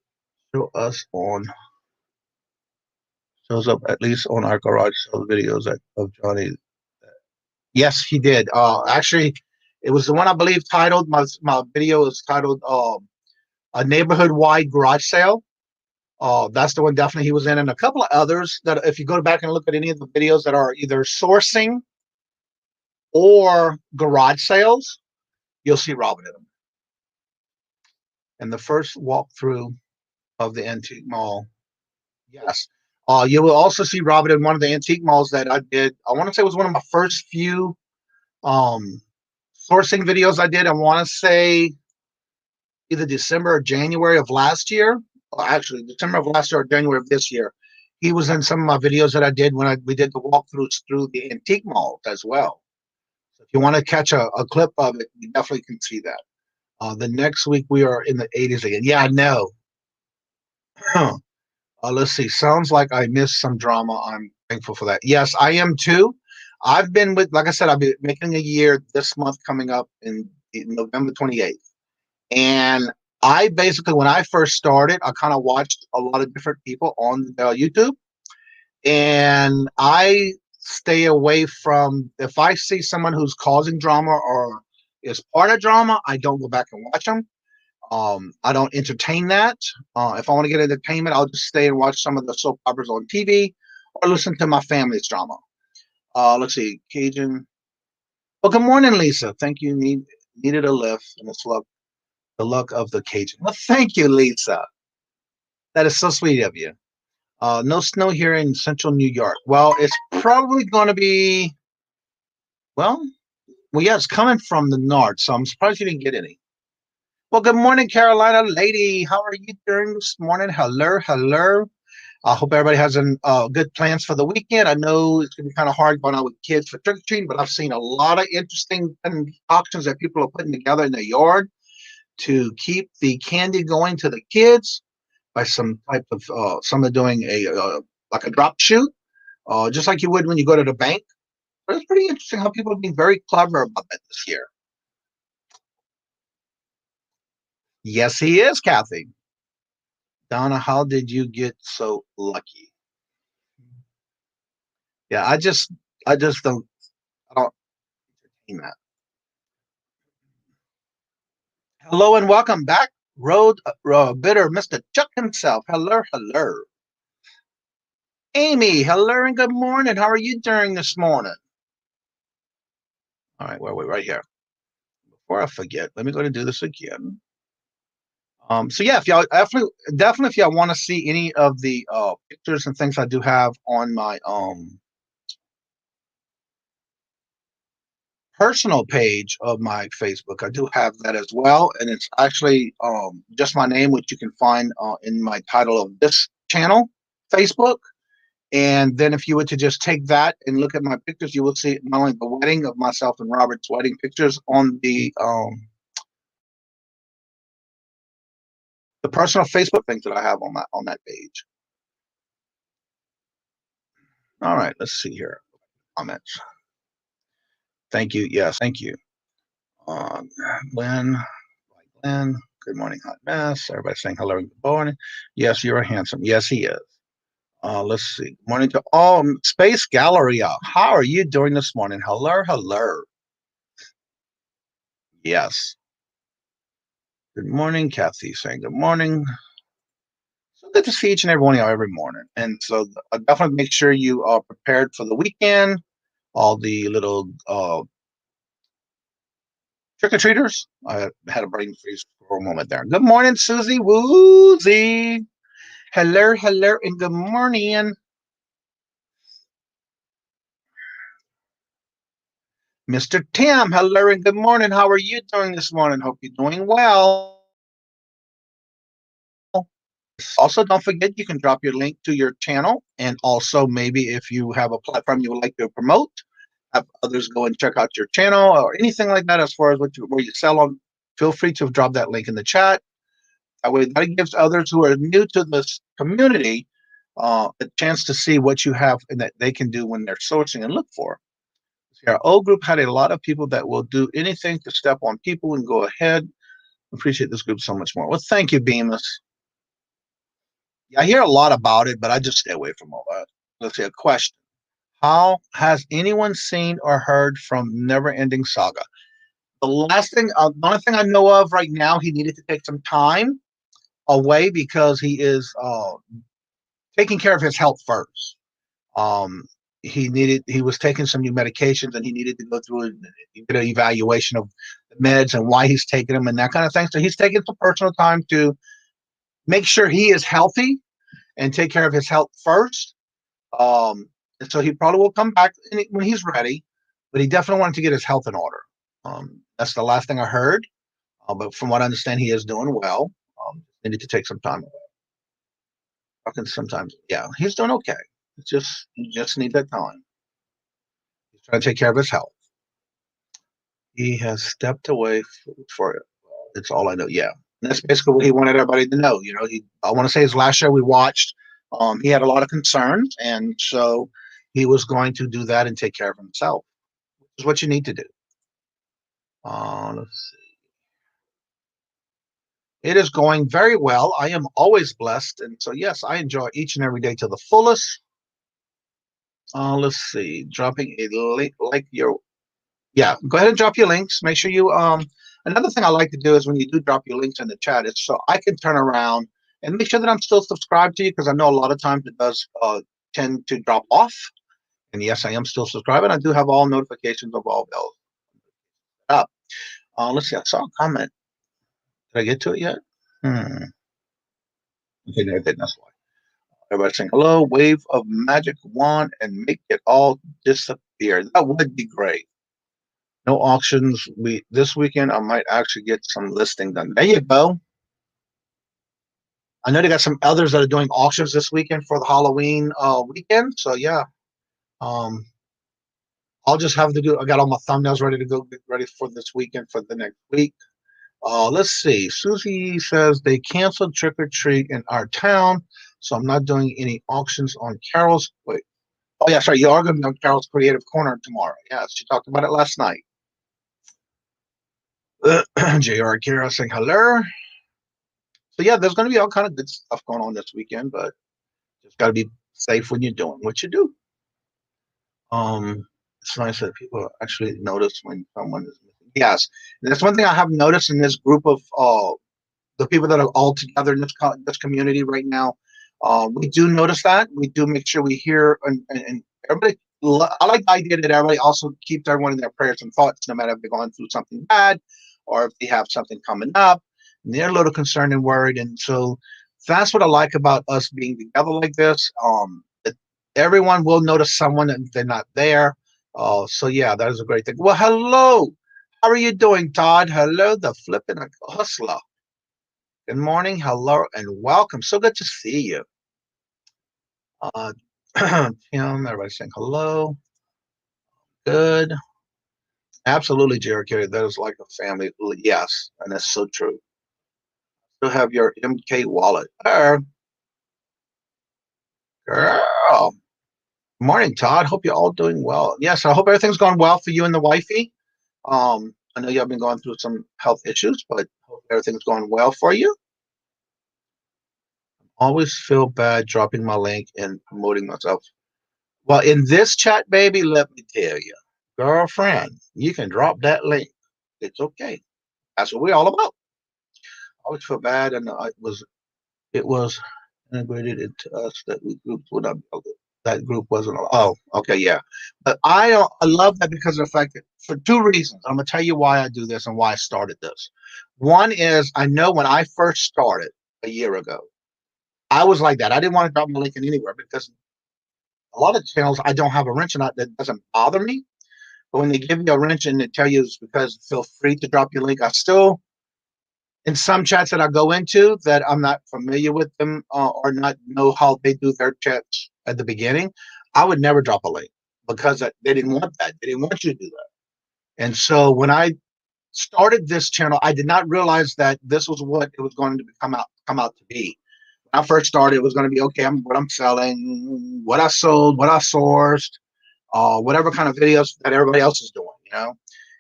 shows up at least on our garage sale videos of Johnny. Yes, he did. Actually, it was the one I believe titled my video is titled a neighborhood-wide garage sale. That's the one definitely he was in, and a couple of others that if you go back and look at any of the videos that are either sourcing or garage sales, you'll see Robin in them. And the first walkthrough of the antique mall, yes. You will also see Robin in one of the antique malls that I did. I want to say it was one of my first few sourcing videos I did. I want to say either December or January of last year. Actually, December of last year or January of this year. He was in some of my videos that I did when we did the walkthroughs through the antique malls as well. So if you want to catch a clip of it, you definitely can see that. The next week we are in the 80s again. Yeah, I know. Let's see. Sounds like I missed some drama. I'm thankful for that. Yes, I am too. I've been like I said, I'll be making a year this month coming up in November 28th. And I basically, when I first started, I kind of watched a lot of different people on YouTube. And I stay away from, if I see someone who's causing drama or is part of drama, I don't go back and watch them. I don't entertain that. If I want to get entertainment, I'll just stay and watch some of the soap operas on TV or listen to my family's drama. Let's see, Kajun. Well, good morning, Lisa. Thank you. Needed a lift, and it's the luck of the Cajun. Well, thank you, Lisa. That is so sweet of you. No snow here in central New York. Well, it's probably going to be, well, yeah, it's coming from the north, so I'm surprised you didn't get any. Well, good morning, Carolina lady. How are you doing this morning? Hello, hello. I hope everybody has good plans for the weekend. I know it's going to be kind of hard going out with kids for trick-or-treating, but I've seen a lot of interesting options that people are putting together in their yard to keep the candy going to the kids by some type of, some are doing like a drop shoot, just like you would when you go to the bank. But it's pretty interesting how people are being very clever about that this year. Yes, he is, Kathy. Donna, how did you get so lucky? Yeah, I don't entertain that. Hello and welcome back, Road Bitter Mr. Chuck himself. Hello, hello. Amy, hello and good morning. How are you doing this morning? All right, where are we? Right here. Before I forget, let me go to do this again. So yeah, if y'all definitely if y'all want to see any of the pictures and things I do have on my personal page of my Facebook, I do have that as well, and it's actually just my name, which you can find in my title of this channel, Facebook. And then if you were to just take that and look at my pictures, you will see not only the wedding of myself and Robert's wedding pictures on the personal Facebook things that I have on that page. All right, let's see here. Comments. Thank you. Yes, thank you. Glenn, good morning, hot mess. Everybody saying hello and good morning. Yes, you're handsome. Yes, he is. Let's see. Good morning to all. Space Galleria. How are you doing this morning? Hello, hello. Yes. Good morning, Kathy saying good morning. So good to see each and every one of y'all every morning. And so definitely make sure you are prepared for the weekend. All the little trick-or-treaters. I had a brain freeze for a moment there. Good morning, Susie Woozy. Hello, hello, and good morning. Mr. Tim, hello and good morning. How are you doing this morning? Hope you're doing well. Also, don't forget you can drop your link to your channel, and also maybe if you have a platform you would like to promote, have others go and check out your channel or anything like that as far as where you sell on, feel free to drop that link in the chat. That way, that gives others who are new to this community a chance to see what you have and that they can do when they're sourcing and look for. Our old group had a lot of people that will do anything to step on people and go ahead. Appreciate this group so much more. Well, thank you, Beamus. Yeah, I hear a lot about it, but I just stay away from all that. Let's see, a question. How has anyone seen or heard from Never Ending Saga? The only thing I know of right now, he needed to take some time away because he is taking care of his health first. He was taking some new medications and he needed to go through an evaluation of the meds and why he's taking them and that kind of thing. So he's taking some personal time to make sure he is healthy and take care of his health first. And so he probably will come back when he's ready, but he definitely wanted to get his health in order. That's the last thing I heard. But from what I understand, he is doing well. Needed to take some time away. Sometimes, yeah, he's doing okay. You just need that time. He's trying to take care of his health. He has stepped away for it. It's all I know. Yeah, and that's basically what he wanted everybody to know. You know, I want to say his last show we watched, he had a lot of concerns, and so he was going to do that and take care of himself, which is what you need to do. Let's see. It is going very well. I am always blessed, and so yes, I enjoy each and every day to the fullest. Let's see. Dropping a link like your yeah. Go ahead and drop your links. Make sure you Another thing I like to do is when you do drop your links in the chat, it's so I can turn around and make sure that I'm still subscribed to you because I know a lot of times it does tend to drop off. And yes, I am still subscribed. And I do have all notifications of all bells up. Let's see. I saw a comment. Did I get to it yet? Okay, no, I didn't. That's why. Everybody saying hello. Wave of magic wand and make it all disappear. That would be great. No auctions. This weekend I might actually get some listing done. There you go. I know they got some others that are doing auctions this weekend for the Halloween weekend. So yeah. I'll just have to do. I got all my thumbnails ready to go, get ready for this weekend for the next week. Let's see. Susie says they canceled trick or treat in our town, so I'm not doing any auctions on Carol's. Wait. Oh yeah, sorry. You are going to be on Carol's Creative Corner tomorrow. Yeah, she talked about it last night. J.R. Kira saying hello. So yeah, there's going to be all kind of good stuff going on this weekend, but just got to be safe when you're doing what you do. It's nice that people actually notice when someone is missing. Yes, and that's one thing I have noticed in this group of the people that are all together in this community right now. We do notice that. We do make sure we hear and everybody. I like the idea that everybody also keeps everyone in their prayers and thoughts, no matter if they're going through something bad or if they have something coming up. And they're a little concerned and worried, and so that's what I like about us being together like this. Everyone will notice someone if they're not there. So yeah, that is a great thing. Well, hello. How are you doing, Todd? Hello, the flipping hustler. Good morning, hello, and welcome. So good to see you. Tim, everybody saying hello. Good. Absolutely, Jericho. That is like a family. Yes, and that's so true. Still have your MK wallet. Girl. Morning, Todd. Hope you're all doing well. Yes, I hope everything's going well for you and the wifey. I know you have been going through some health issues, but hope everything's going well for you. Always feel bad dropping my link and promoting myself. Well, in this chat, baby, let me tell you, girlfriend, you can drop that link. It's okay. That's what we're all about. I always feel bad, and it was integrated into us that we groups would not build it. That group wasn't. Oh, okay, yeah. But I love that because of the fact that for two reasons. I'm gonna tell you why I do this and why I started this. One is I know when I first started a year ago, I was like that. I didn't want to drop my link in anywhere because a lot of channels I don't have a wrench in it that doesn't bother me. But when they give you a wrench and they tell you it's because feel free to drop your link, I still in some chats that I go into that I'm not familiar with them or not know how they do their chats at the beginning, I would never drop a link because they didn't want that. They didn't want you to do that. And so when I started this channel, I did not realize that this was what it was going to come out to be. When I first started, it was going to be okay. What I'm selling, what I sold, what I sourced, whatever kind of videos that everybody else is doing, you know.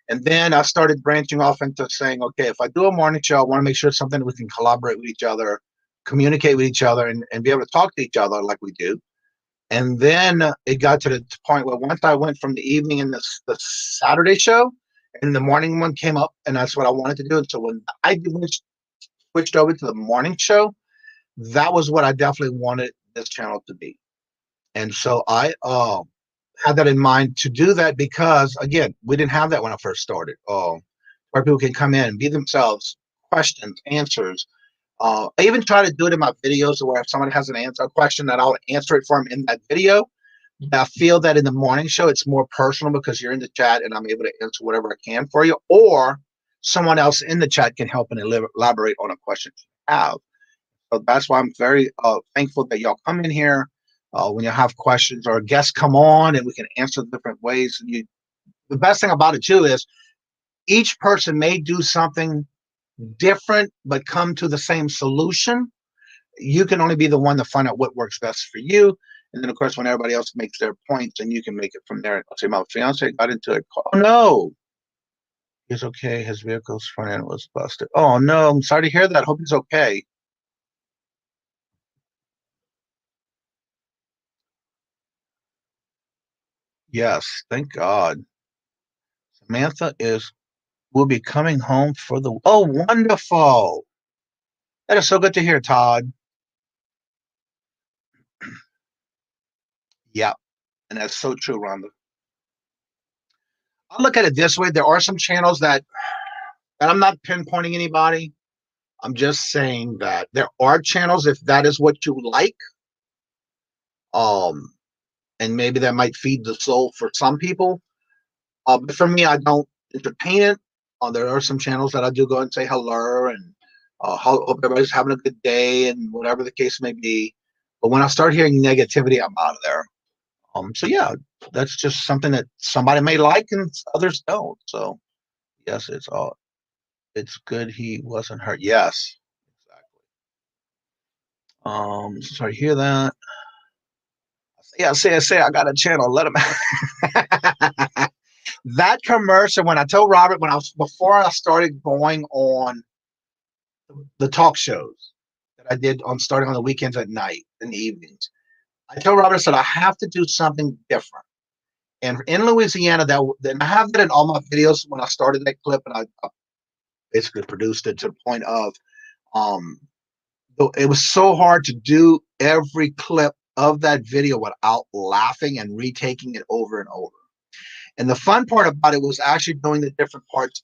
And then I started branching off into saying, okay, if I do a morning show, I want to make sure it's something that we can collaborate with each other, communicate with each other, and be able to talk to each other like we do. And then it got to the point where once I went from the evening and the Saturday show, and the morning one came up, and that's what I wanted to do. And so when I switched over to the morning show, that was what I definitely wanted this channel to be. And so I had that in mind to do that because, again, we didn't have that when I first started. Where people can come in and be themselves, questions, answers. I even try to do it in my videos where if somebody has a question, that I'll answer it for them in that video. But I feel that in the morning show, it's more personal because you're in the chat and I'm able to answer whatever I can for you, or someone else in the chat can help and elaborate on a question you have. So that's why I'm very thankful that y'all come in here when you have questions or guests come on and we can answer different ways. The best thing about it too is each person may do something different but come to the same solution. You can only be the one to find out what works best for you. And then, of course, when everybody else makes their points, and you can make it from there. I'll say my fiance got into a car. Oh, no. He's okay. His vehicle's front end was busted. Oh, no. I'm sorry to hear that. Hope he's okay. Yes, thank God. Samantha will be coming home for the. Oh, wonderful! That is so good to hear, Todd. Yeah, and that's so true, Rhonda. I look at it this way: there are some channels that, and I'm not pinpointing anybody. I'm just saying that there are channels, if that is what you like, um, and maybe that might feed the soul for some people. But for me, I don't entertain it. There are some channels that I do go and say hello and hope everybody's having a good day and whatever the case may be. But when I start hearing negativity, I'm out of there. So yeah, that's just something that somebody may like and others don't. So yes, it's good he wasn't hurt. Yes, exactly. Sorry to hear that. Yeah, say I got a channel. Let him. That commercial, when I told Robert, before I started going on the talk shows that I did on starting on the weekends at night in the evenings, I told Robert, I said, I have to do something different. And in Louisiana, then I have that in all my videos when I started that clip, and I basically produced it to the point of um it was so hard to do every clip of that video without laughing and retaking it over and over. And the fun part about it was actually doing the different parts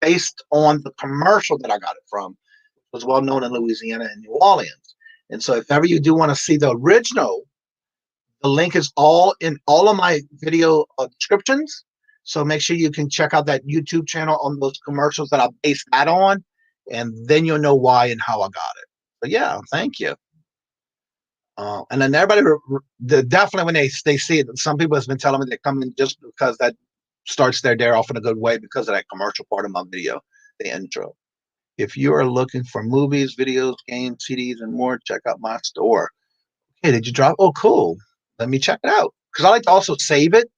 based on the commercial that I got it from. It was well known in Louisiana and New Orleans. And so if ever you do want to see the original, the link is all in all of my video descriptions. So make sure you can check out that YouTube channel on those commercials that I based that on. And then you'll know why and how I got it. But yeah, thank you. And then everybody, definitely when they see it, some people have been telling me they come in just because that starts their day off in a good way because of that commercial part of my video, the intro. If you are looking for movies, videos, games, CDs, and more, check out my store. Hey, did you drop? Oh, cool. Let me check it out. Because I like to also save it.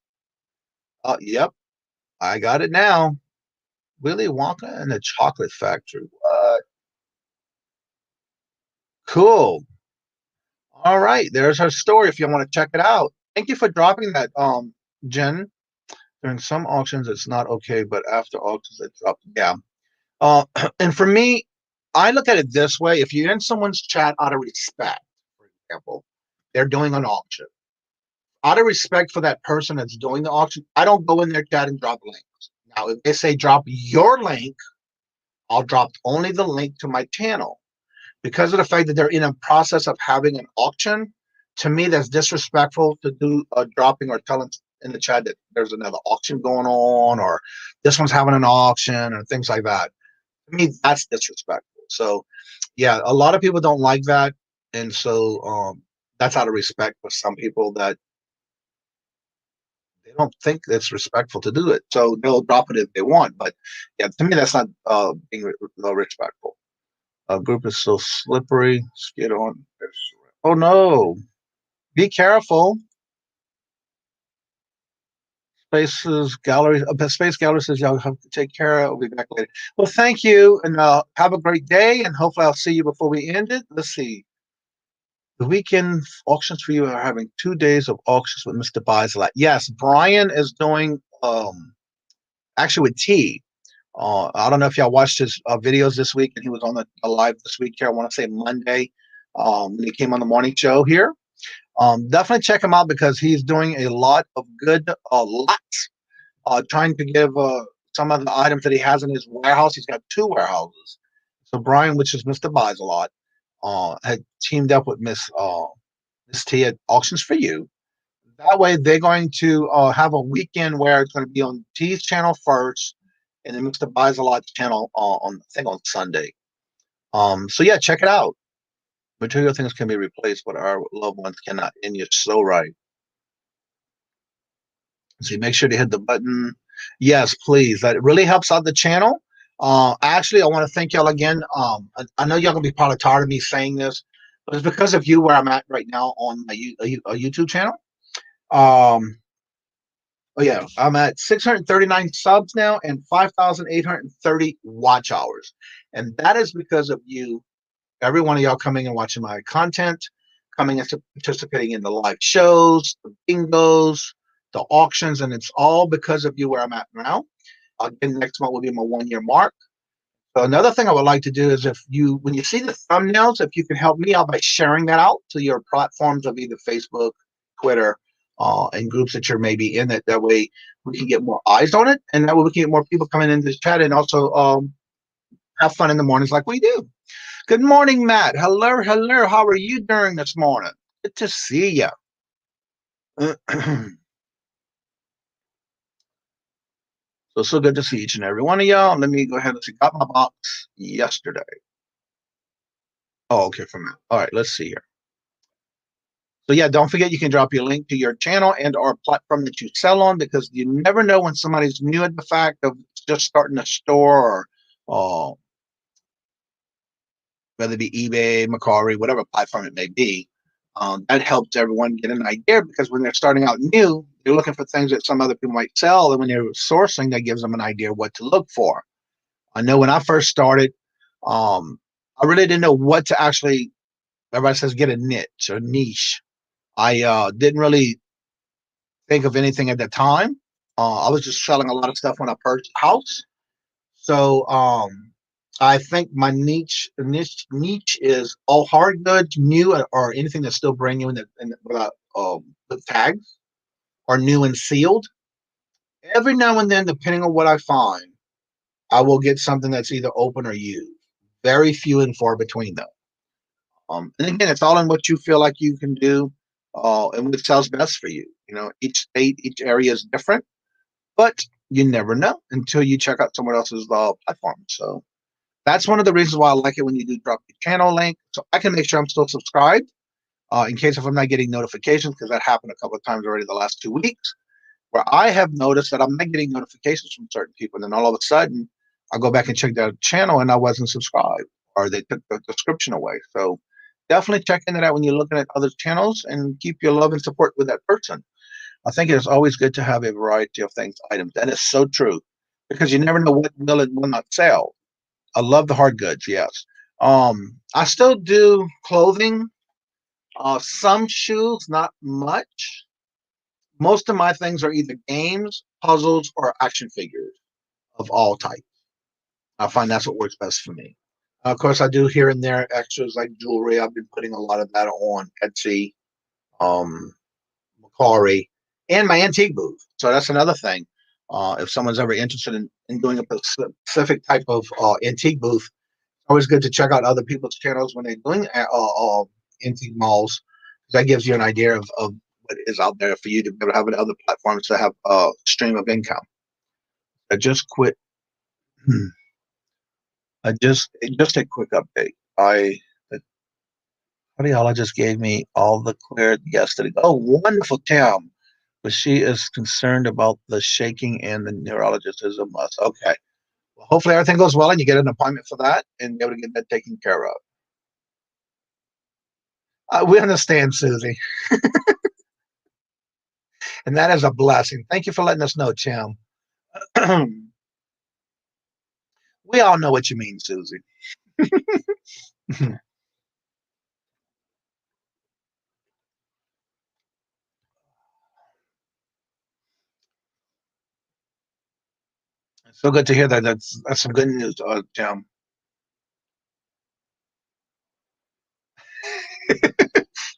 Yep, I got it now. Willy Wonka and the Chocolate Factory. What? Cool. All right, there's her story if you want to check it out. Thank you for dropping that, Jen. During some auctions, it's not okay, but after auctions, it dropped. Yeah. And for me, I look at it this way: if you're in someone's chat out of respect, for example, they're doing an auction. Out of respect for that person that's doing the auction, I don't go in their chat and drop links. Now, if they say drop your link, I'll drop only the link to my channel. Because of the fact that they're in a process of having an auction, to me, that's disrespectful to do a dropping or telling in the chat that there's another auction going on or this one's having an auction or things like that. To me, that's disrespectful. So, yeah, a lot of people don't like that. And so that's out of respect for some people that they don't think it's respectful to do it. So they'll drop it if they want. But yeah, to me, that's not being respectful. Group is so slippery. Skid on. Oh no! Be careful. Spaces gallery. Space gallery says y'all have to take care. I'll be back later. Well, thank you, and have a great day. And hopefully, I'll see you before we end it. Let's see. The weekend auctions for you are having 2 days of auctions with Mr. Buys a Lot. Yes, Brian is doing actually with T. I don't know if y'all watched his videos this week, and he was on the live this week here. I want to say Monday when he came on the morning show here. Definitely check him out because he's doing a lot of good lots, trying to give some of the items that he has in his warehouse. He's got 2 warehouses. So Brian, which is Mr. Buys a Lot, had teamed up with Miss T at Auctions for You. That way, they're going to have a weekend where it's going to be on T's channel first, and then Mr. Buys a Lot channel on I think on Sunday. So yeah, check it out. Material things can be replaced, but our loved ones cannot. And you're so right. So make sure to hit the button. Yes, please. That really helps out the channel. Actually, I want to thank y'all again. I know y'all gonna be probably tired of me saying this, but it's because of you where I'm at right now on my YouTube channel. Oh yeah, I'm at 639 subs now and 5,830 watch hours, and that is because of you. Every one of y'all coming and watching my content, coming and participating in the live shows, the bingos, the auctions, and it's all because of you where I'm at now. Again, next month will be my 1-year mark. So another thing I would like to do is when you see the thumbnails, if you can help me out by sharing that out to your platforms of either Facebook, Twitter, and groups that you're maybe in, that way we can get more eyes on it, and that way we can get more people coming into the chat and also have fun in the mornings like we do. Good morning, Matt. Hello, hello. How are you doing this morning? Good to see you. So good to see each and every one of y'all. Let me go ahead and see. Got my box yesterday. Oh, okay, from Matt. All right, let's see here. So yeah, don't forget you can drop your link to your channel and or platform that you sell on, because you never know when somebody's new at the fact of just starting a store, or whether it be eBay, Mercari, whatever platform it may be. That helps everyone get an idea, because when they're starting out new, they're looking for things that some other people might sell, and when they're sourcing, that gives them an idea of what to look for. I know when I first started, I really didn't know what to actually. Everybody says get a niche or niche. I didn't really think of anything at the time. I was just selling a lot of stuff when I purchased a house. So I think my niche is all hard goods, new, or anything that's still brand new with tags, or new and sealed. Every now and then, depending on what I find, I will get something that's either open or used. Very few and far between, though. And again, it's all in what you feel like you can do, and what sells best for you. You know, each state, each area is different, but you never know until you check out someone else's platform. So that's one of the reasons why I like it when you do drop your channel link, so I can make sure I'm still subscribed, in case if I'm not getting notifications, because that happened a couple of times already the last 2 weeks, where I have noticed that I'm not getting notifications from certain people, and then all of a sudden I go back and check their channel and I wasn't subscribed, or they took the description away. So definitely check into that when you're looking at other channels, and keep your love and support with that person. I think it's always good to have a variety of things, items. That is so true, because you never know what will and will not sell. I love the hard goods, yes. I still do clothing, some shoes, not much. Most of my things are either games, puzzles, or action figures of all types. I find that's what works best for me. Of course, I do here and there extras like jewelry. I've been putting a lot of that on Etsy, Mercari, and my antique booth. So that's another thing. If someone's ever interested in doing a specific type of antique booth, always good to check out other people's channels when they're doing antique malls. That gives you an idea of what is out there for you to be able to have other platforms to have a stream of income. I just quit. Just a quick update. The cardiologist gave me all the clear yesterday. Oh, wonderful, Tim. But she is concerned about the shaking, and the neurologist is a must. Okay. Well, hopefully everything goes well and you get an appointment for that and be able to get that taken care of. We understand, Susie. And that is a blessing. Thank you for letting us know, Tim. We all know what you mean, Susie. It's so good to hear that. That's some good news, Tim.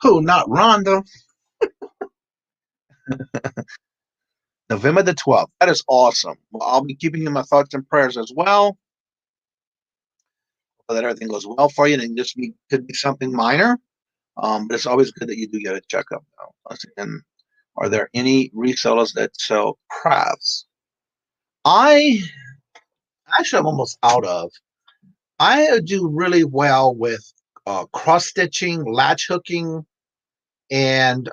Who? Not Rhonda. November the 12th. That is awesome. Well, I'll be keeping you in my thoughts and prayers as well. So that everything goes well for you, and just could be something minor. But it's always good that you do get a checkup now. And are there any resellers that sell crafts? I'm almost out of. I do really well with cross stitching, latch hooking, and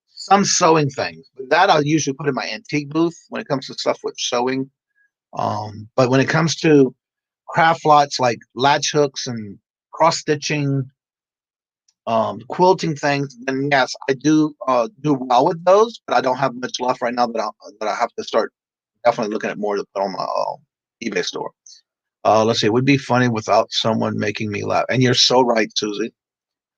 some sewing things. But that I'll usually put in my antique booth when it comes to stuff with sewing. But when it comes to craft lots like latch hooks and cross stitching, quilting things, then yes, I do well with those. But I don't have much left right now that I have to start definitely looking at more to put on my eBay store. Let's see. It would be funny without someone making me laugh. And you're so right, Susie.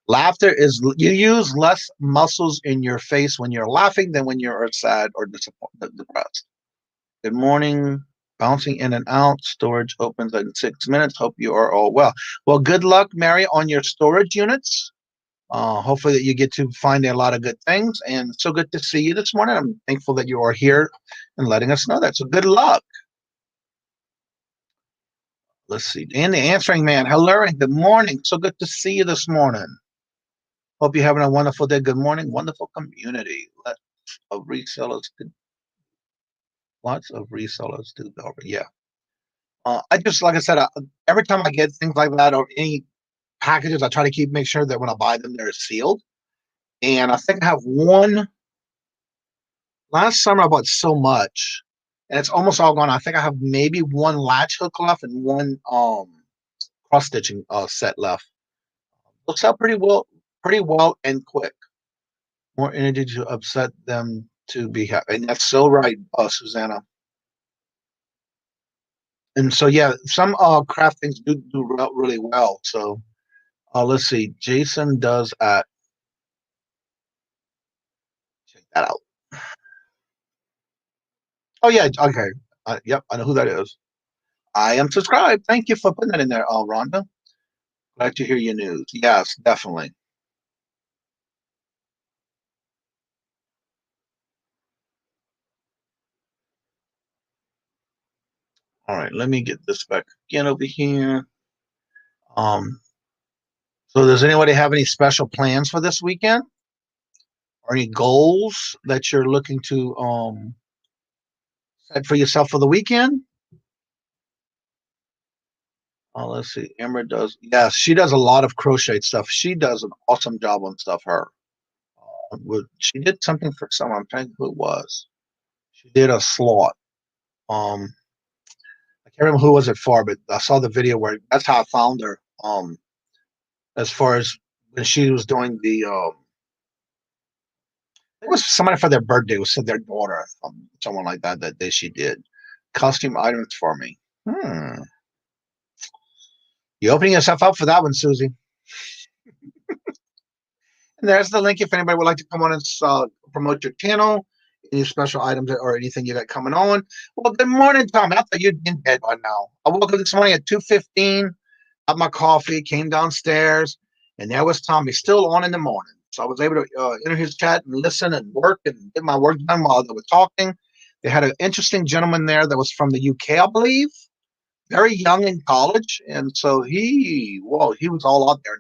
Laughter is, you use less muscles in your face when you're laughing than when you're sad or disappointed, depressed. Good morning. Bouncing in and out. Storage opens in 6 minutes. Hope you are all well. Well, good luck, Mary, on your storage units. Hopefully that you get to find a lot of good things. And so good to see you this morning. I'm thankful that you are here and letting us know that. So good luck. Let's see. And the answering man. Hello and good morning. So good to see you this morning. Hope you're having a wonderful day. Good morning. Wonderful community. Lots of resellers do. Yeah. I just, like I said, every time I get things like that or any packages, I try to make sure that when I buy them, they're sealed. And I think I have one. Last summer, I bought so much, and it's almost all gone. I think I have maybe one latch hook left and one cross stitching set left. Looks out pretty well and quick. More energy to upset them to be happy, and that's so right, Susanna. And so yeah, some craft things do really well. So let's see. Jason does at check that out. Oh yeah, okay. Yep, I know who that is. I am subscribed. Thank you for putting that in there, Rhonda. Glad to hear your news. Yes, definitely. All right, let me get this back again over here. So does anybody have any special plans for this weekend? Or any goals that you're looking to set for yourself for the weekend? Let's see. Emma does. Yes, she does a lot of crochet stuff. She does an awesome job on stuff. She did something for someone. I'm trying to think who it was. She did a slot. I can't remember who was it for, but I saw the video where that's how I found her. As far as when she was doing the, it was somebody for their birthday. It was their daughter, someone like that. That day she did costume items for me. You opening yourself up for that one, Susie? And there's the link if anybody would like to come on and promote your channel, any special items or anything you got coming on. Well, good morning, Tom. I thought you'd be in bed by now. I woke up this morning at 2:15, got my coffee, came downstairs, and there was Tommy still on in the morning. So I was able to enter his chat and listen and work and get my work done while they were talking. They had an interesting gentleman there that was from the UK, I believe, very young in college, and so he was all out there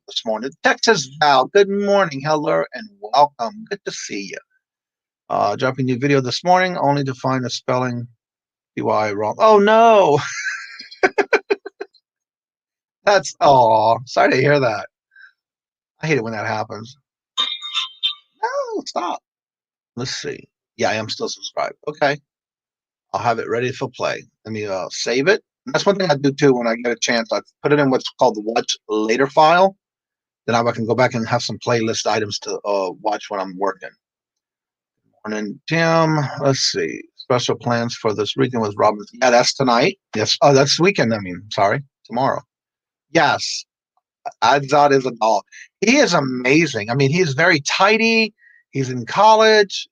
this morning. Texas Val, good morning, hello, and welcome. Good to see you. Dropping new video this morning, only to find the spelling UI wrong. Oh no, sorry to hear that. I hate it when that happens. No, stop. Let's see. Yeah, I am still subscribed. Okay, I'll have it ready for play. Let me save it. And that's one thing I do too when I get a chance. I put it in what's called the watch later file. Then I can go back and have some playlist items to watch when I'm working. Morning, Tim. Let's see. Special plans for this weekend with Robin. Yeah, that's tonight. Yes. Oh, that's weekend. I mean, sorry, tomorrow. Yes. Adzad is a doll. He is amazing. I mean, he's very tidy. He's in college.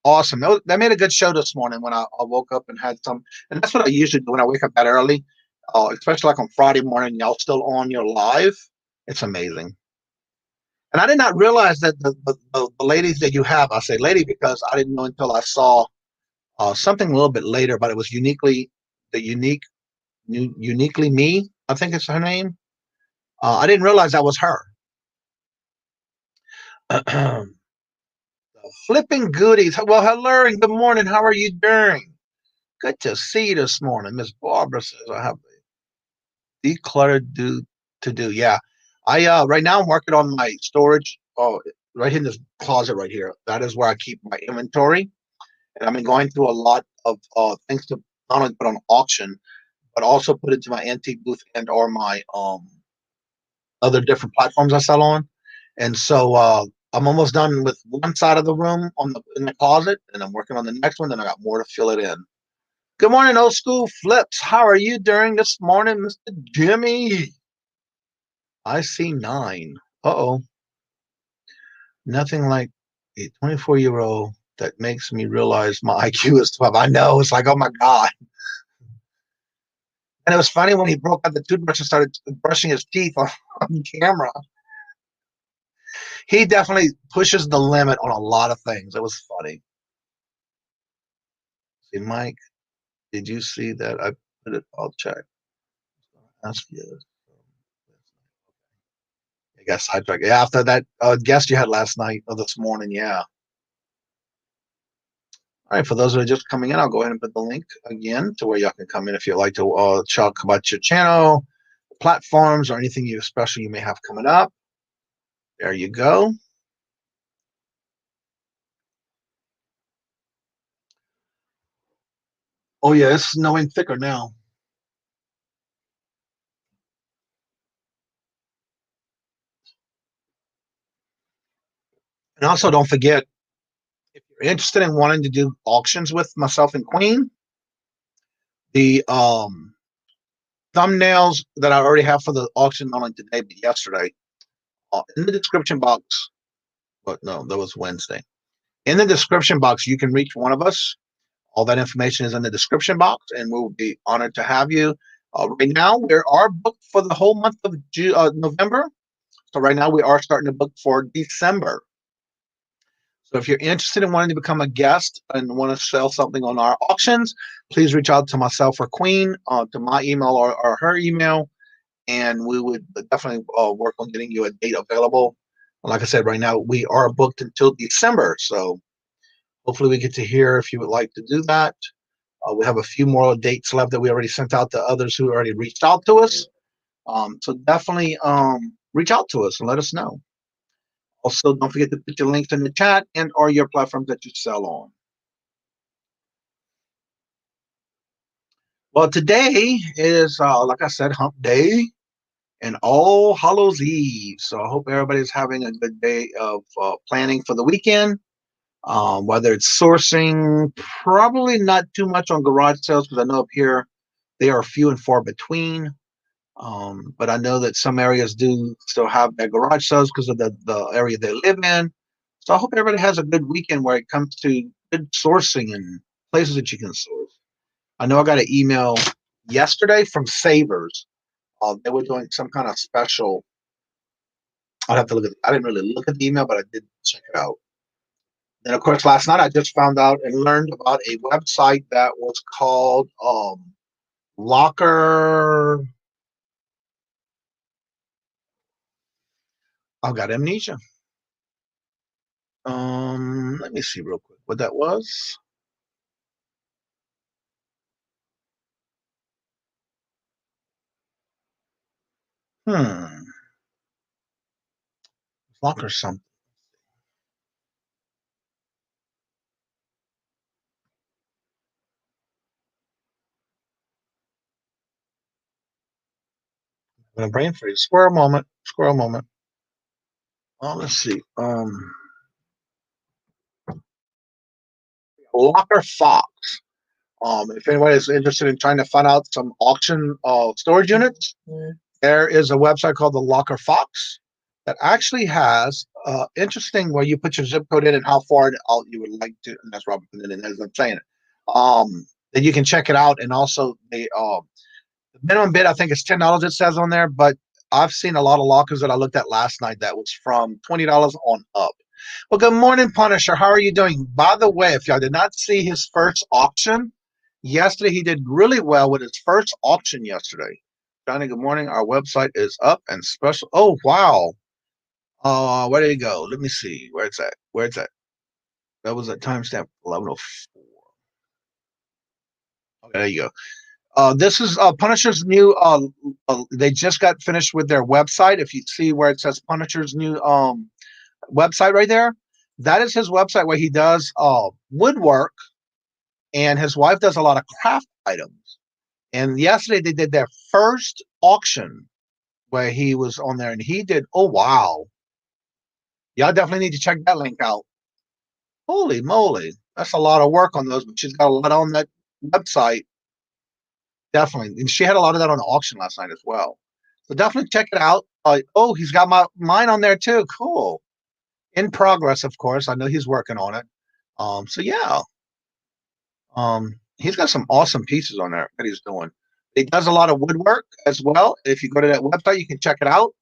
Awesome. That made a good show this morning when I woke up and had some. And that's what I usually do when I wake up that early, especially like on Friday morning. Y'all still on your live. It's amazing. And I did not realize that the ladies that you have, I say lady because I didn't know until I saw something a little bit later, but it was uniquely me. I think it's her name. I didn't realize that was her. Flipping goodies. Well, hello and good morning. How are you doing? Good to see you this morning. Miss Barbara says I have a decluttered to do. Yeah. I right now I'm working on my storage. Right in this closet right here. That is where I keep my inventory. And I've been going through a lot of things to not only put on auction, but also put into my antique booth and or my other different platforms I sell on. And so I'm almost done with one side of the room in the closet, and I'm working on the next one. Then I got more to fill it in. Good morning, old school flips. How are you doing this morning, Mr. Jimmy? I see 9. Uh-oh. Nothing like a 24-year-old that makes me realize my IQ is 12. I know. It's like, oh my God. And it was funny when he broke out the toothbrush and started brushing his teeth on camera. He definitely pushes the limit on a lot of things. It was funny. See, Mike, did you see that? I put it, I'll check. Ask you. I got sidetracked. Yeah, after that guest you had last night or this morning, yeah. All right, for those who are just coming in, I'll go ahead and put the link again to where y'all can come in if you'd like to talk about your channel, platforms, or anything special you may have coming up. There you go. Oh, yeah, it's snowing thicker now. And also, don't forget, if you're interested in wanting to do auctions with myself and Queen, the thumbnails that I already have for the auction, not only today, but yesterday, in the description box. But no, that was Wednesday. In the description box, you can reach one of us. All that information is in the description box, and we'll be honored to have you. Right now, we are booked for the whole month of November. So right now, we are starting to book for December. So if you're interested in wanting to become a guest and want to sell something on our auctions, please reach out to myself or Queen, to my email or her email, and we would definitely work on getting you a date available. Like I said, right now, we are booked until December. So hopefully we get to hear if you would like to do that. We have a few more dates left that we already sent out to others who already reached out to us. So definitely reach out to us and let us know. Also, don't forget to put your links in the chat and or your platforms that you sell on. Well, today is, like I said, Hump Day and All Hallows Eve. So I hope everybody's having a good day of planning for the weekend. Whether it's sourcing, probably not too much on garage sales because I know up here they are few and far between. But I know that some areas do still have their garage sales because of the area they live in. So I hope everybody has a good weekend where it comes to good sourcing and places that you can source. I know I got an email yesterday from Savers. They were doing some kind of special. I'd have to look at it. I didn't really look at the email, but I did check it out. Then, of course, last night I just found out and learned about a website that was called Locker. I've got amnesia. Let me see real quick what that was. Locker something. I'm gonna brain freeze. Squirrel moment. Squirrel moment. Let's see. Locker Fox. If anybody is interested in trying to find out some auction storage units, there is a website called the Locker Fox that actually has interesting where you put your zip code in and how far out you would like to. And that's Robert, and as I'm saying it, that you can check it out. And also the minimum bid, I think it's $10. It says on there, but I've seen a lot of lockers that I looked at last night that was from $20 on up. Well, good morning, Punisher. How are you doing? By the way, if y'all did not see his first auction yesterday, he did really well with his first auction yesterday. Johnny, good morning. Our website is up and special. Oh, wow. Where did it go? Let me see. Where it's at. Where it's at. That was at timestamp 11:04. Okay, there you go. This is Punisher's new. They just got finished with their website. If you see where it says Punisher's new website right there, that is his website where he does woodwork, and his wife does a lot of craft items. And yesterday they did their first auction where he was on there, and he did. Oh wow! Y'all definitely need to check that link out. Holy moly, that's a lot of work on those, but she's got a lot on that website. Definitely. And she had a lot of that on the auction last night as well. So definitely check it out. Oh, he's got mine on there too. Cool. In progress, of course. I know he's working on it. So yeah. He's got some awesome pieces on there that he's doing. He does a lot of woodwork as well. If you go to that website, you can check it out.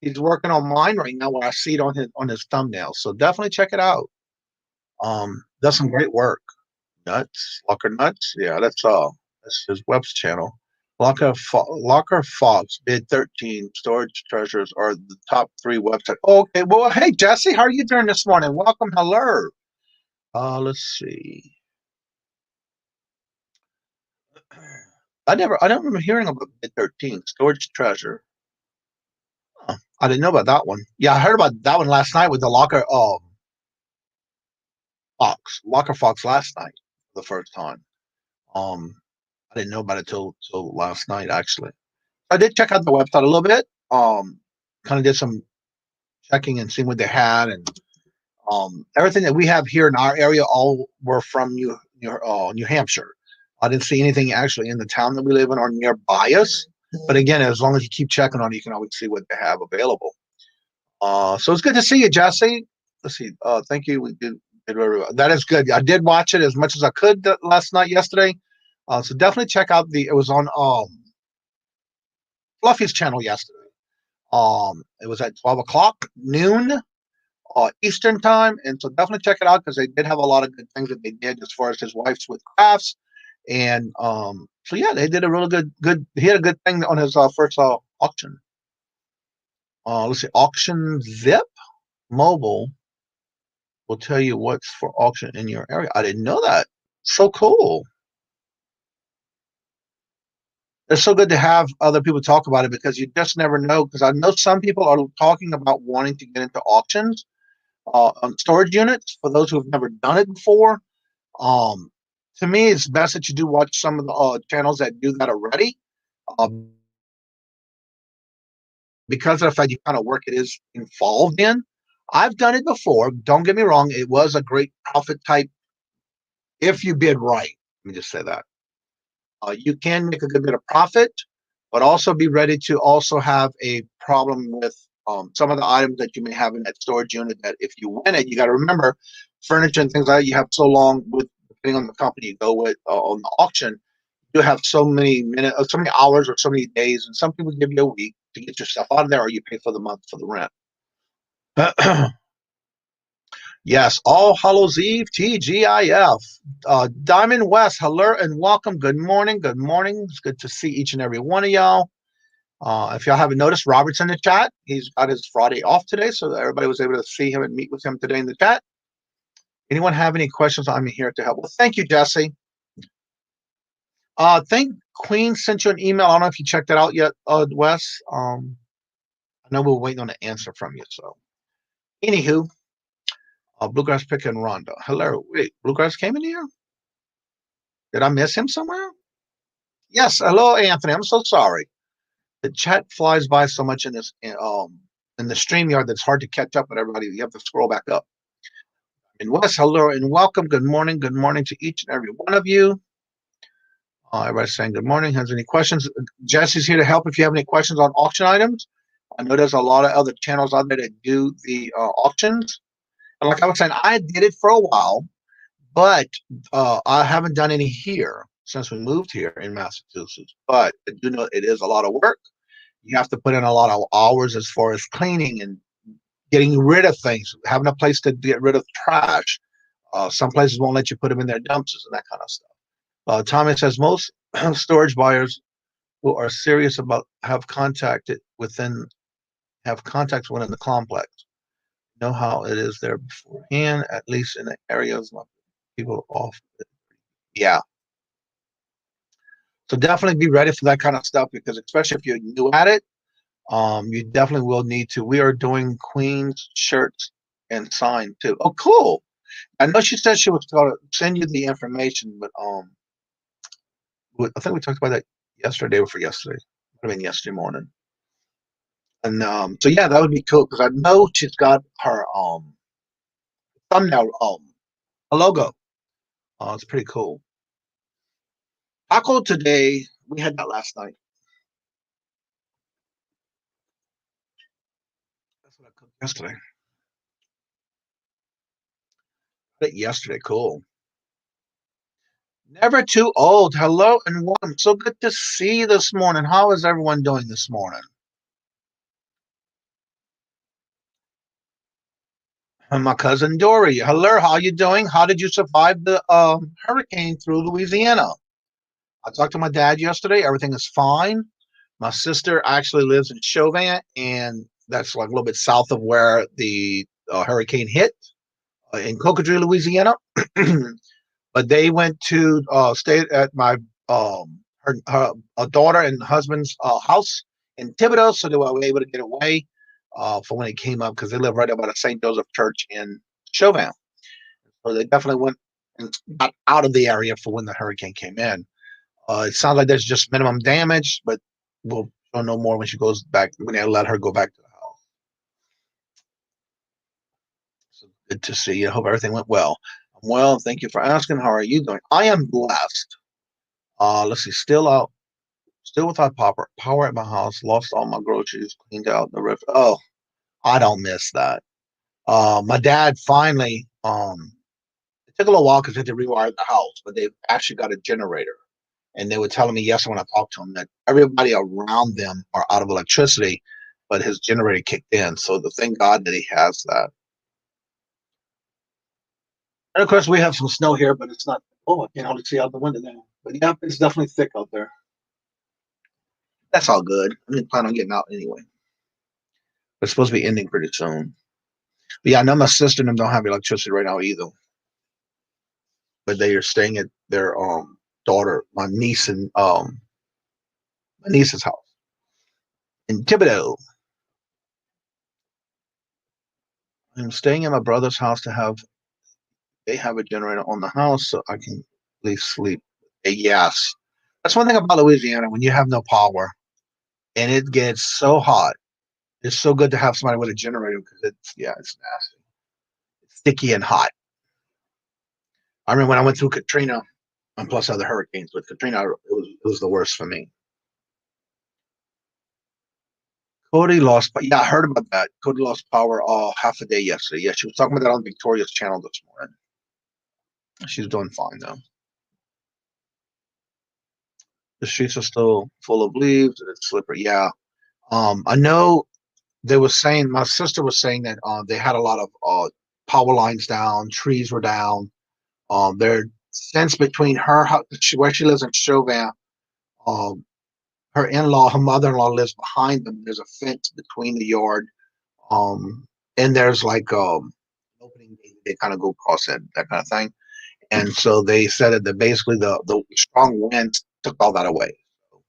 He's working on mine right now where I see it on his thumbnail. So definitely check it out. Does some great work. Nuts, Locker Nuts. Yeah, that's his web's channel. Locker Fox bid 13 storage treasures are the top 3 websites. Okay, well, hey Jesse, how are you doing this morning? Welcome, hello. Let's see. I don't remember hearing about bid 13 storage treasure. Huh, I didn't know about that one. Yeah, I heard about that one last night with the Locker Fox last night for the first time. I didn't know about it till last night actually. I did check out the website a little bit. Kind of did some checking and seeing what they had, and everything that we have here in our area all were from New Hampshire. I didn't see anything actually in the town that we live in or nearby us. But again, as long as you keep checking on it, you can always see what they have available. So it's good to see you, Jesse. Let's see. Thank you. We did very well. That is good. I did watch it as much as I could yesterday. So definitely check out it was on Fluffy's channel yesterday. It was at 12 o'clock noon Eastern time, and so definitely check it out because they did have a lot of good things that they did as far as his wife's with crafts, and so yeah, they did a really good. He had a good thing on his first auction. Let's see, Auction Zip Mobile will tell you what's for auction in your area. I didn't know that. So cool. It's so good to have other people talk about it because you just never know. Because I know some people are talking about wanting to get into auctions on storage units for those who have never done it before. To me, it's best that you do watch some of the channels that do that already. Because of the fact you kind of work it is involved in. I've done it before. Don't get me wrong. It was a great profit type if you bid right. Let me just say that. You can make a good bit of profit, but also be ready to also have a problem with some of the items that you may have in that storage unit that if you win it, you got to remember furniture and things like that, you have so long with, depending on the company you go with on the auction, you have so many minutes, so many hours or so many days, and some people give you a week to get your stuff out of there or you pay for the month for the rent. Yes, All Hallows Eve, TGIF. Diamond West, hello and welcome. Good morning. Good morning. It's good to see each and every one of y'all. If y'all haven't noticed, Robert's in the chat. He's got his Friday off today, so everybody was able to see him and meet with him today in the chat. Anyone have any questions? I'm here to help. Well, thank you, Jesse. I think Queen sent you an email. I don't know if you checked that out yet, Wes. I know we're waiting on an answer from you. So, anywho. Bluegrass Pick and Rhonda. Hello. Wait, Bluegrass came in here? Did I miss him somewhere? Yes. Hello, Anthony. I'm so sorry. The chat flies by so much in the StreamYard that's hard to catch up with everybody. You have to scroll back up. And Wes, hello and welcome. Good morning. Good morning to each and every one of you. Everybody's saying good morning. Has any questions? Jesse's here to help if you have any questions on auction items. I know there's a lot of other channels out there that do the auctions. And like I was saying, I did it for a while, but I haven't done any here since we moved here in Massachusetts. But I do know it is a lot of work. You have to put in a lot of hours as far as cleaning and getting rid of things, having a place to get rid of trash. Some places won't let you put them in their dumpsters and that kind of stuff. Tommy says most storage buyers who are serious about have contacts within the complex. Know how it is there beforehand, at least in the areas like people off. Yeah. So definitely be ready for that kind of stuff because especially if you're new at it, you definitely will need to. We are doing Queen's shirts and sign too. Oh, cool. I know she said she was going to send you the information, but I think we talked about that yesterday or for yesterday. Might have been yesterday morning. And so yeah, that would be cool because I know she's got her thumbnail a logo. It's pretty cool. Taco today, we had that last night. yesterday. Yesterday, cool. Never too old. Hello and welcome. So good to see you this morning. How is everyone doing this morning? And my cousin Dory. Hello, how you doing? How did you survive the hurricane through Louisiana? I talked to my dad yesterday. Everything is fine. My sister actually lives in Chauvin, and that's like a little bit south of where the hurricane hit in Cocodrie, Louisiana. But they went to stay at my her daughter and husband's house in Thibodeau, so they were able to get away for when it came up because they live right about a St. Joseph Church in Chauvin. So they definitely went and got out of the area for when the hurricane came in. It sounds like there's just minimum damage, but we'll know more when she goes back, when they let her go back to the house. So good to see you. I hope everything went well. I'm well. Thank you for asking. How are you doing? I am blessed. Let's see, still without power at my house, lost all my groceries, cleaned out the river. Oh, I don't miss that. My dad finally, it took a little while because they had to rewire the house, but they actually got a generator. And they were telling me yesterday when I talked to them that everybody around them are out of electricity, but his generator kicked in. So thank God that he has that. And of course, we have some snow here, but it's not. Oh, I can hardly see out the window now. But yeah, it's definitely thick out there. That's all good. I didn't plan on getting out anyway. It's supposed to be ending pretty soon. But yeah, I know my sister and them don't have electricity right now either. But they are staying at their daughter, my niece's house in Thibodeau. I'm staying at my brother's house they have a generator on the house so I can at least sleep. Yes. That's one thing about Louisiana when you have no power and it gets so hot. It's so good to have somebody with a generator because it's nasty. It's sticky and hot. I remember when I went through Katrina and plus other hurricanes. With Katrina, it was the worst for me. Cody lost, but yeah, I heard about that. Cody lost power half a day yesterday. Yeah, she was talking about that on Victoria's channel this morning. She's doing fine though. The streets are still full of leaves and it's slippery. Yeah. I know they were saying, my sister was saying that they had a lot of power lines down, trees were down. Their fence between where she lives in Chauvin, um, her mother-in-law lives behind them. There's a fence between the yard, and there's like opening they kind of go across it, that kind of thing. And so they said that basically the strong winds took all that away. So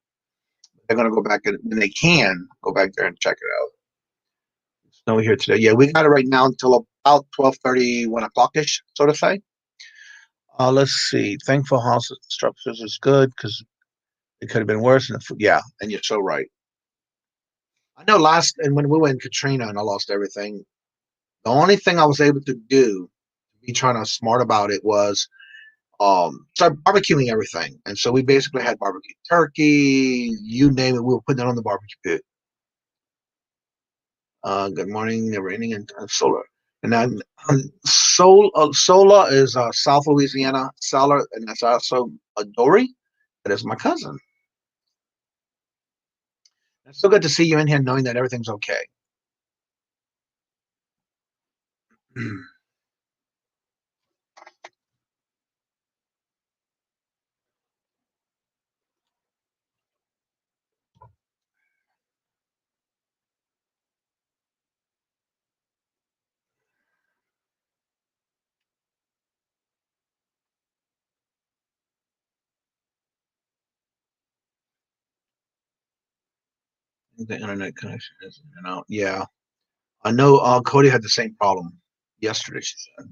they're gonna go back and when they can go back there and check it out. Snow here today. Yeah, we got it right now until about 12:30, 1 o'clock ish, so to say. Let's see. Thankful house structures is good because it could have been worse. Yeah, and you're so right. I know and when we went in Katrina and I lost everything, the only thing I was able to do, be trying to smart about it, was start barbecuing everything. And so we basically had barbecue turkey, you name it, we were putting it on the barbecue pit. Good morning, never ending, and solar. And then Sola is South Louisiana seller, and that's also Dory. That is my cousin. It's so good to see you in here, knowing that everything's okay. The internet connection is in and out. Yeah, I know. Cody had the same problem yesterday. She said.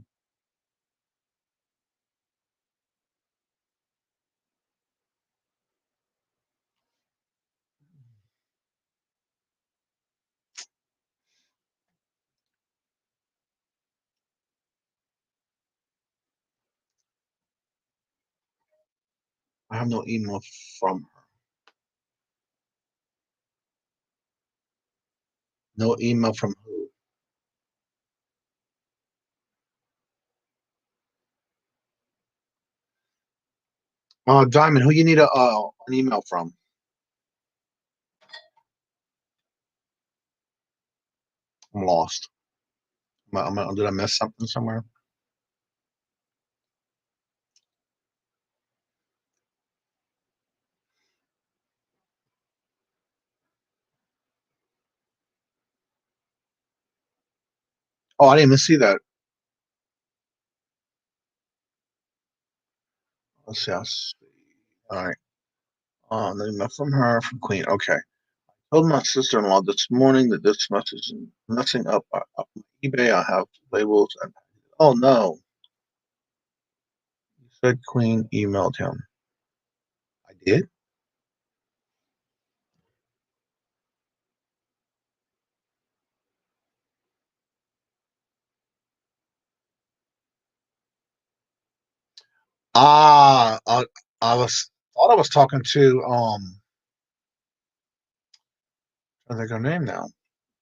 I have no email from her. No email from who? Diamond, who you need an email from? I'm lost. Did I miss something somewhere? Oh, I didn't even see that. Let's see. All right. An email from her, from Queen. Okay. Told my sister-in-law this morning that this message is messing up eBay. I have labels. And, oh, no. He said Queen emailed him. I did? Ah, thought I was talking to I think her name now.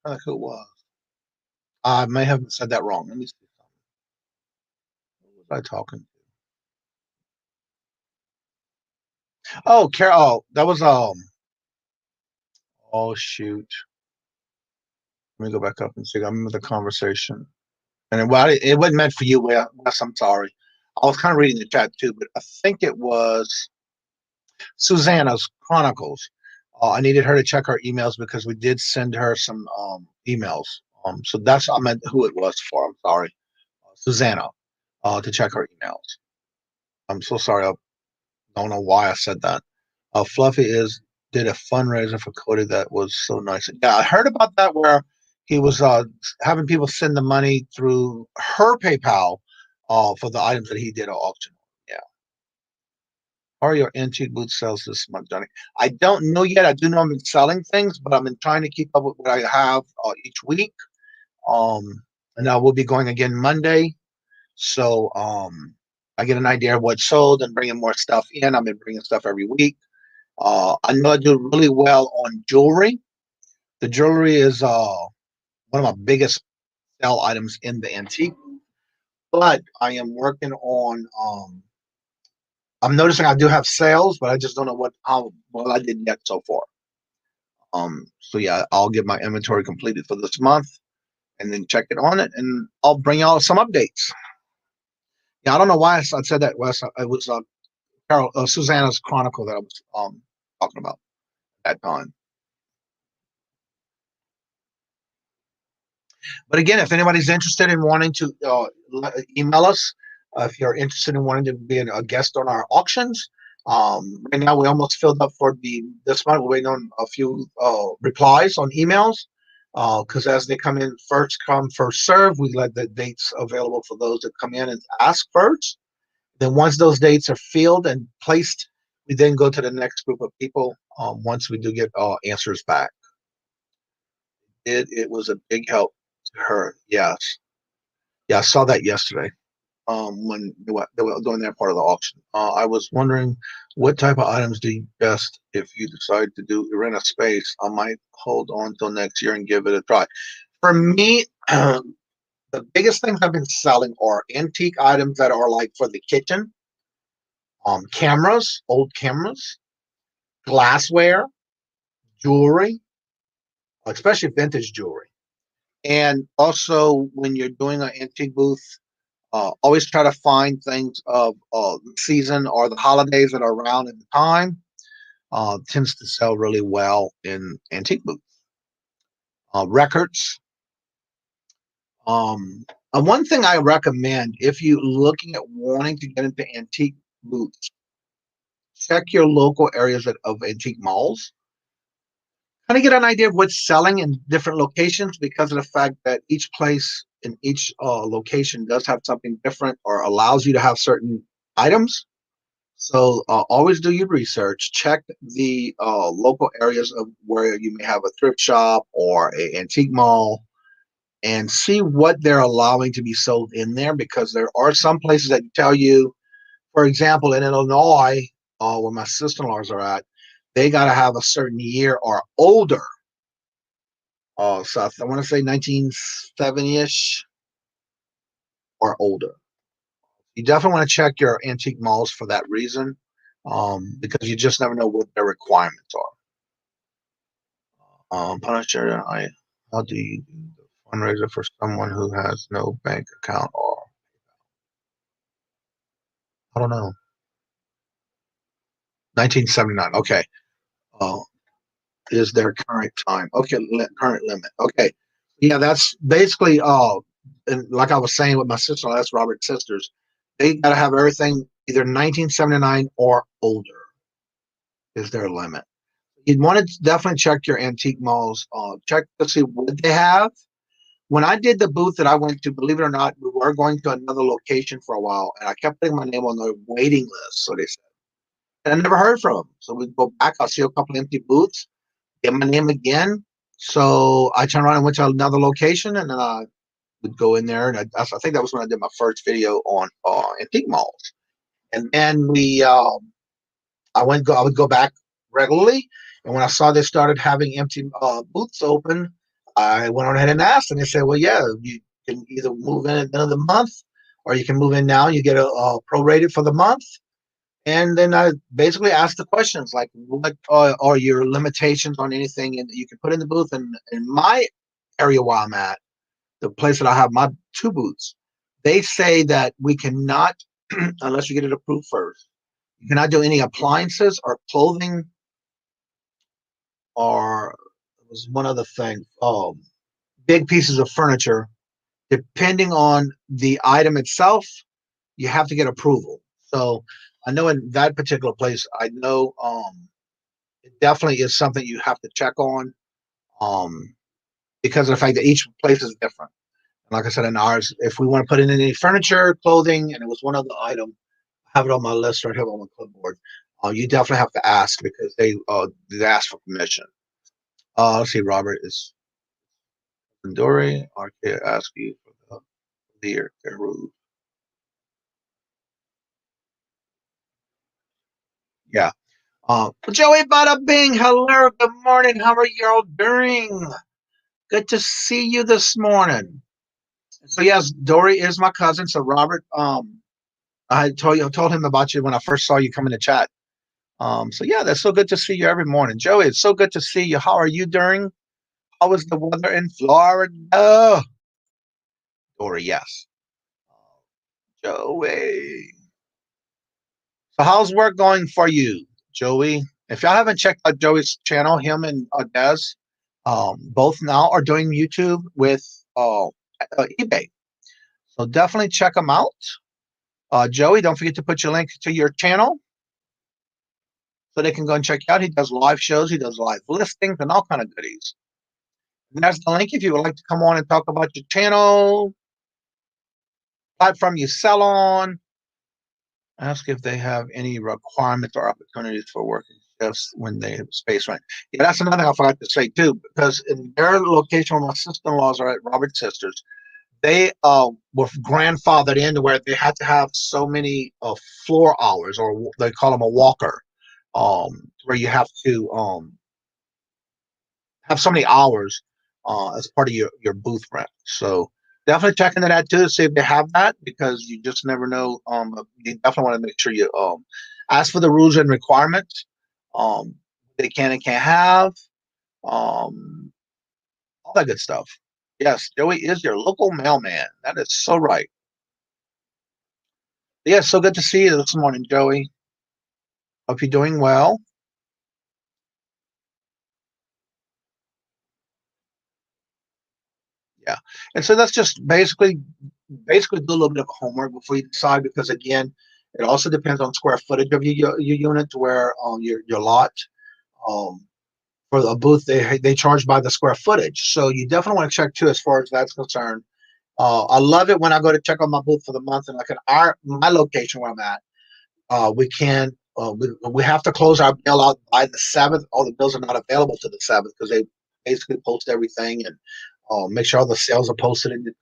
I think who it was. I may have said that wrong. Let me see. Who was I talking to? Oh, Carol. Oh, that was oh shoot. Let me go back up and see. I remember the conversation. And it wasn't meant for you, Wes. I'm sorry. I was kind of reading the chat too, but I think it was Susanna's Chronicles. I needed her to check her emails because we did send her some emails. So that's I meant who it was for. I'm sorry, Susanna, to check her emails. I'm so sorry. I don't know why I said that. Fluffy did a fundraiser for Cody that was so nice. Yeah, I heard about that where he was having people send the money through her PayPal for the items that he did at auction. Yeah. How are your antique boot sales this month, Johnny? I don't know yet. I do know I'm selling things, but I've been trying to keep up with what I have each week. Um, and I will be going again Monday. So I get an idea of what's sold and bringing more stuff in. I've been bringing stuff every week. I know I do really well on jewelry. The jewelry is one of my biggest sell items in the antique, but I am working on. I'm noticing I do have sales, but I just don't know how well I did yet so far. So yeah, I'll get my inventory completed for this month, and then check it on it, and I'll bring y'all some updates. Yeah, I don't know why I said that, Wes. It was Susanna's Chronicle that I was talking about at that time. But again, if anybody's interested in wanting to email us, if you're interested in wanting to be a guest on our auctions, right now we almost filled up for this month. We're waiting on a few replies on emails because as they come in, first come, first serve. We let the dates available for those that come in and ask first. Then once those dates are filled and placed, we then go to the next group of people once we do get answers back. It was a big help to her. Yes. Yeah, I saw that yesterday when they were doing that part of the auction. I was wondering what type of items do you best if you decide to rent a space. I might hold on till next year and give it a try. For me, the biggest things I've been selling are antique items that are like for the kitchen, cameras, old cameras, glassware, jewelry, especially vintage jewelry. And also, when you're doing an antique booth, always try to find things of the season or the holidays that are around at the time. Tends to sell really well in antique booths. Records. One thing I recommend if you're looking at wanting to get into antique booths, check your local areas of antique malls. Kind of get an idea of what's selling in different locations because of the fact that each place in each location does have something different or allows you to have certain items. So always do your research. Check the local areas of where you may have a thrift shop or an antique mall and see what they're allowing to be sold in there because there are some places that tell you, for example, in Illinois, where my sister-in-laws are at, they got to have a certain year or older. So I want to say 1970-ish or older. You definitely want to check your antique malls for that reason. because you just never know what their requirements are. Punisher, how do you do the fundraiser for someone who has no bank account or I don't know. 1979. Okay. Is their current time. Okay, current limit. Okay. Yeah, that's basically and like I was saying with my sister, that's Robert's sisters. They gotta have everything either 1979 or older is their limit. You'd want to definitely check your antique malls, check to see what they have. When I did the booth that I went to, believe it or not, we were going to another location for a while, and I kept putting my name on the waiting list. So they said, and I never heard from them. So we go back. I'll see a couple empty booths, get my name again. So I turned around and went to another location, and then I would go in there, and I think that was when I did my first video on antique malls. And then I would go back regularly, and when I saw they started having empty booths open, I went on ahead and asked, and they said, "Well, yeah, you can either move in at the end of the month, or you can move in now. You get a prorated for the month." And then I basically asked the questions like, "What are your limitations on anything that you can put in the booth?" And in my area where I'm at, the place that I have my two booths, they say that we cannot, unless you get it approved first, you cannot do any appliances or clothing or it was one other thing, big pieces of furniture. Depending on the item itself, you have to get approval. So I know in that particular place, I know it definitely is something you have to check on because of the fact that each place is different. Like I said, in ours, if we want to put in any furniture, clothing, and it was one other item, I have it on my list right here on my clipboard. You definitely have to ask because they ask for permission. Let's see, Robert is Dory. RK ask you for the rule. Yeah. Joey Bada Bing, hello, good morning. How are you all doing? Good to see you this morning. So yes, Dory is my cousin. So Robert, I told him about you when I first saw you come in the chat. So yeah, that's so good to see you every morning. Joey, it's so good to see you. How are you doing? How is the weather in Florida? Dory, yes. Joey. So how's work going for you, Joey? If y'all haven't checked out Joey's channel, him and Des, both now are doing YouTube with eBay. So definitely check them out. Joey, don't forget to put your link to your channel so they can go and check you out. He does live shows, he does live listings, and all kind of goodies. And there's the link if you would like to come on and talk about your channel, platform you sell on. Ask if they have any requirements or opportunities for working shifts when they have space rent. Yeah, that's another thing I forgot to say too, because in their location where my sister-in-laws are at, Robert's sisters, they were grandfathered into where they had to have so many floor hours, or they call them a walker, where you have to have so many hours as part of your booth rent. So definitely check into that too to see if they have that, because you just never know. You definitely want to make sure you ask for the rules and requirements. They can and can't have all that good stuff. Yes, Joey is your local mailman. That is so right. Yeah, so good to see you this morning, Joey. Hope you're doing well. Yeah, and so that's just basically do a little bit of homework before you decide, because again, it also depends on square footage of your unit, where your lot. For the booth, they charge by the square footage, so you definitely want to check too as far as that's concerned. I love it when I go to check on my booth for the month, and like at my location where I'm at, we have to close our bill out by the 7th. All the bills are not available to the 7th because they basically post everything and make sure all the sales are posted in the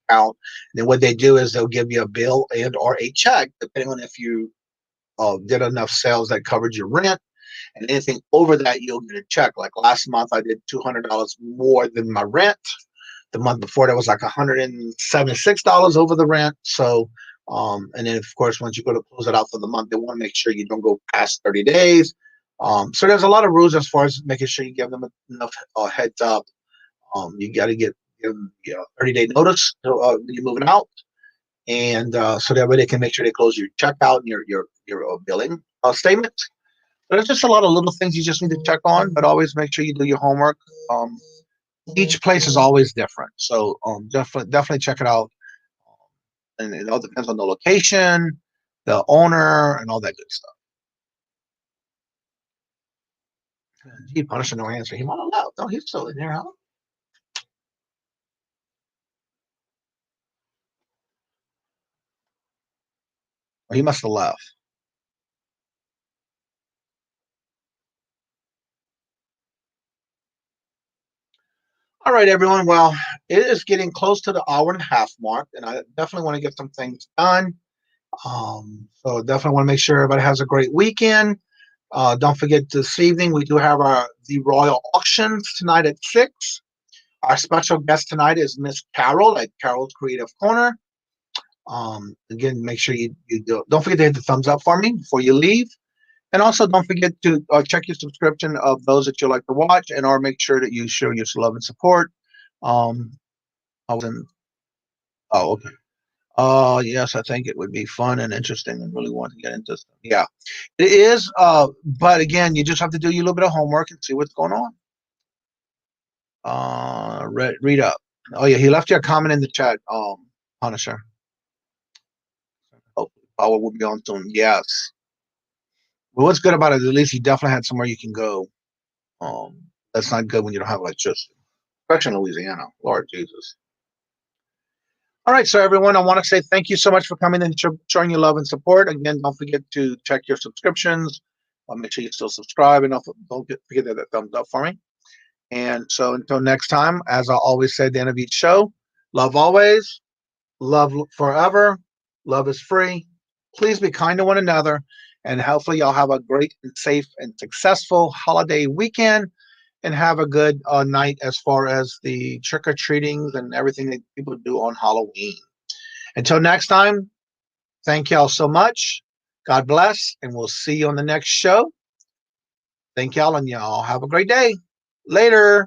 account. And then what they do is they'll give you a bill and or a check, depending on if you did enough sales that covered your rent. And anything over that, you'll get a check. Like last month, I did $200 more than my rent. The month before, that was like $176 over the rent. So And then, of course, once you go to close it out for the month, they want to make sure you don't go past 30 days. So there's a lot of rules as far as making sure you give them enough heads up. You got to give them 30-day notice when you're moving out, and so that way they can make sure they close your checkout and your billing statement. But there's just a lot of little things you just need to check on, but always make sure you do your homework. Each place is always different, so definitely check it out. And it all depends on the location, the owner, and all that good stuff. Gee, Punisher, no answer. He might have left. No, he's still in there, huh? Or he must have left. All right, everyone. Well, it is getting close to the hour-and-a-half mark, and I definitely want to get some things done. So definitely want to make sure everybody has a great weekend. Don't forget this evening we do have the Royal Auctions tonight at 6. Our special guest tonight is Miss Carol at Carol's Creative Corner. Again, make sure you don't forget to hit the thumbs up for me before you leave. And also don't forget to check your subscription of those that you like to watch, and or make sure that you show your love and support. Okay. Yes, I think it would be fun and interesting and really want to get into stuff. Yeah, it is. But again, you just have to do your little bit of homework and see what's going on. Read up. Oh yeah, he left you a comment in the chat, Punisher. Hopefully power will be on soon. Yes. Well, what's good about it? At least you definitely had somewhere you can go. That's not good when you don't have electricity, especially in Louisiana. Lord Jesus. All right, so everyone, I want to say thank you so much for coming and showing your love and support. Again, don't forget to check your subscriptions. Make sure you still subscribe, and don't forget that thumbs up for me. And so until next time, as I always say at the end of each show, love always, love forever, love is free. Please be kind to one another, and hopefully y'all have a great and safe and successful holiday weekend, and have a good night as far as the trick-or-treatings and everything that people do on Halloween. Until next time, thank y'all so much. God bless, and we'll see you on the next show. Thank y'all, and y'all have a great day. Later.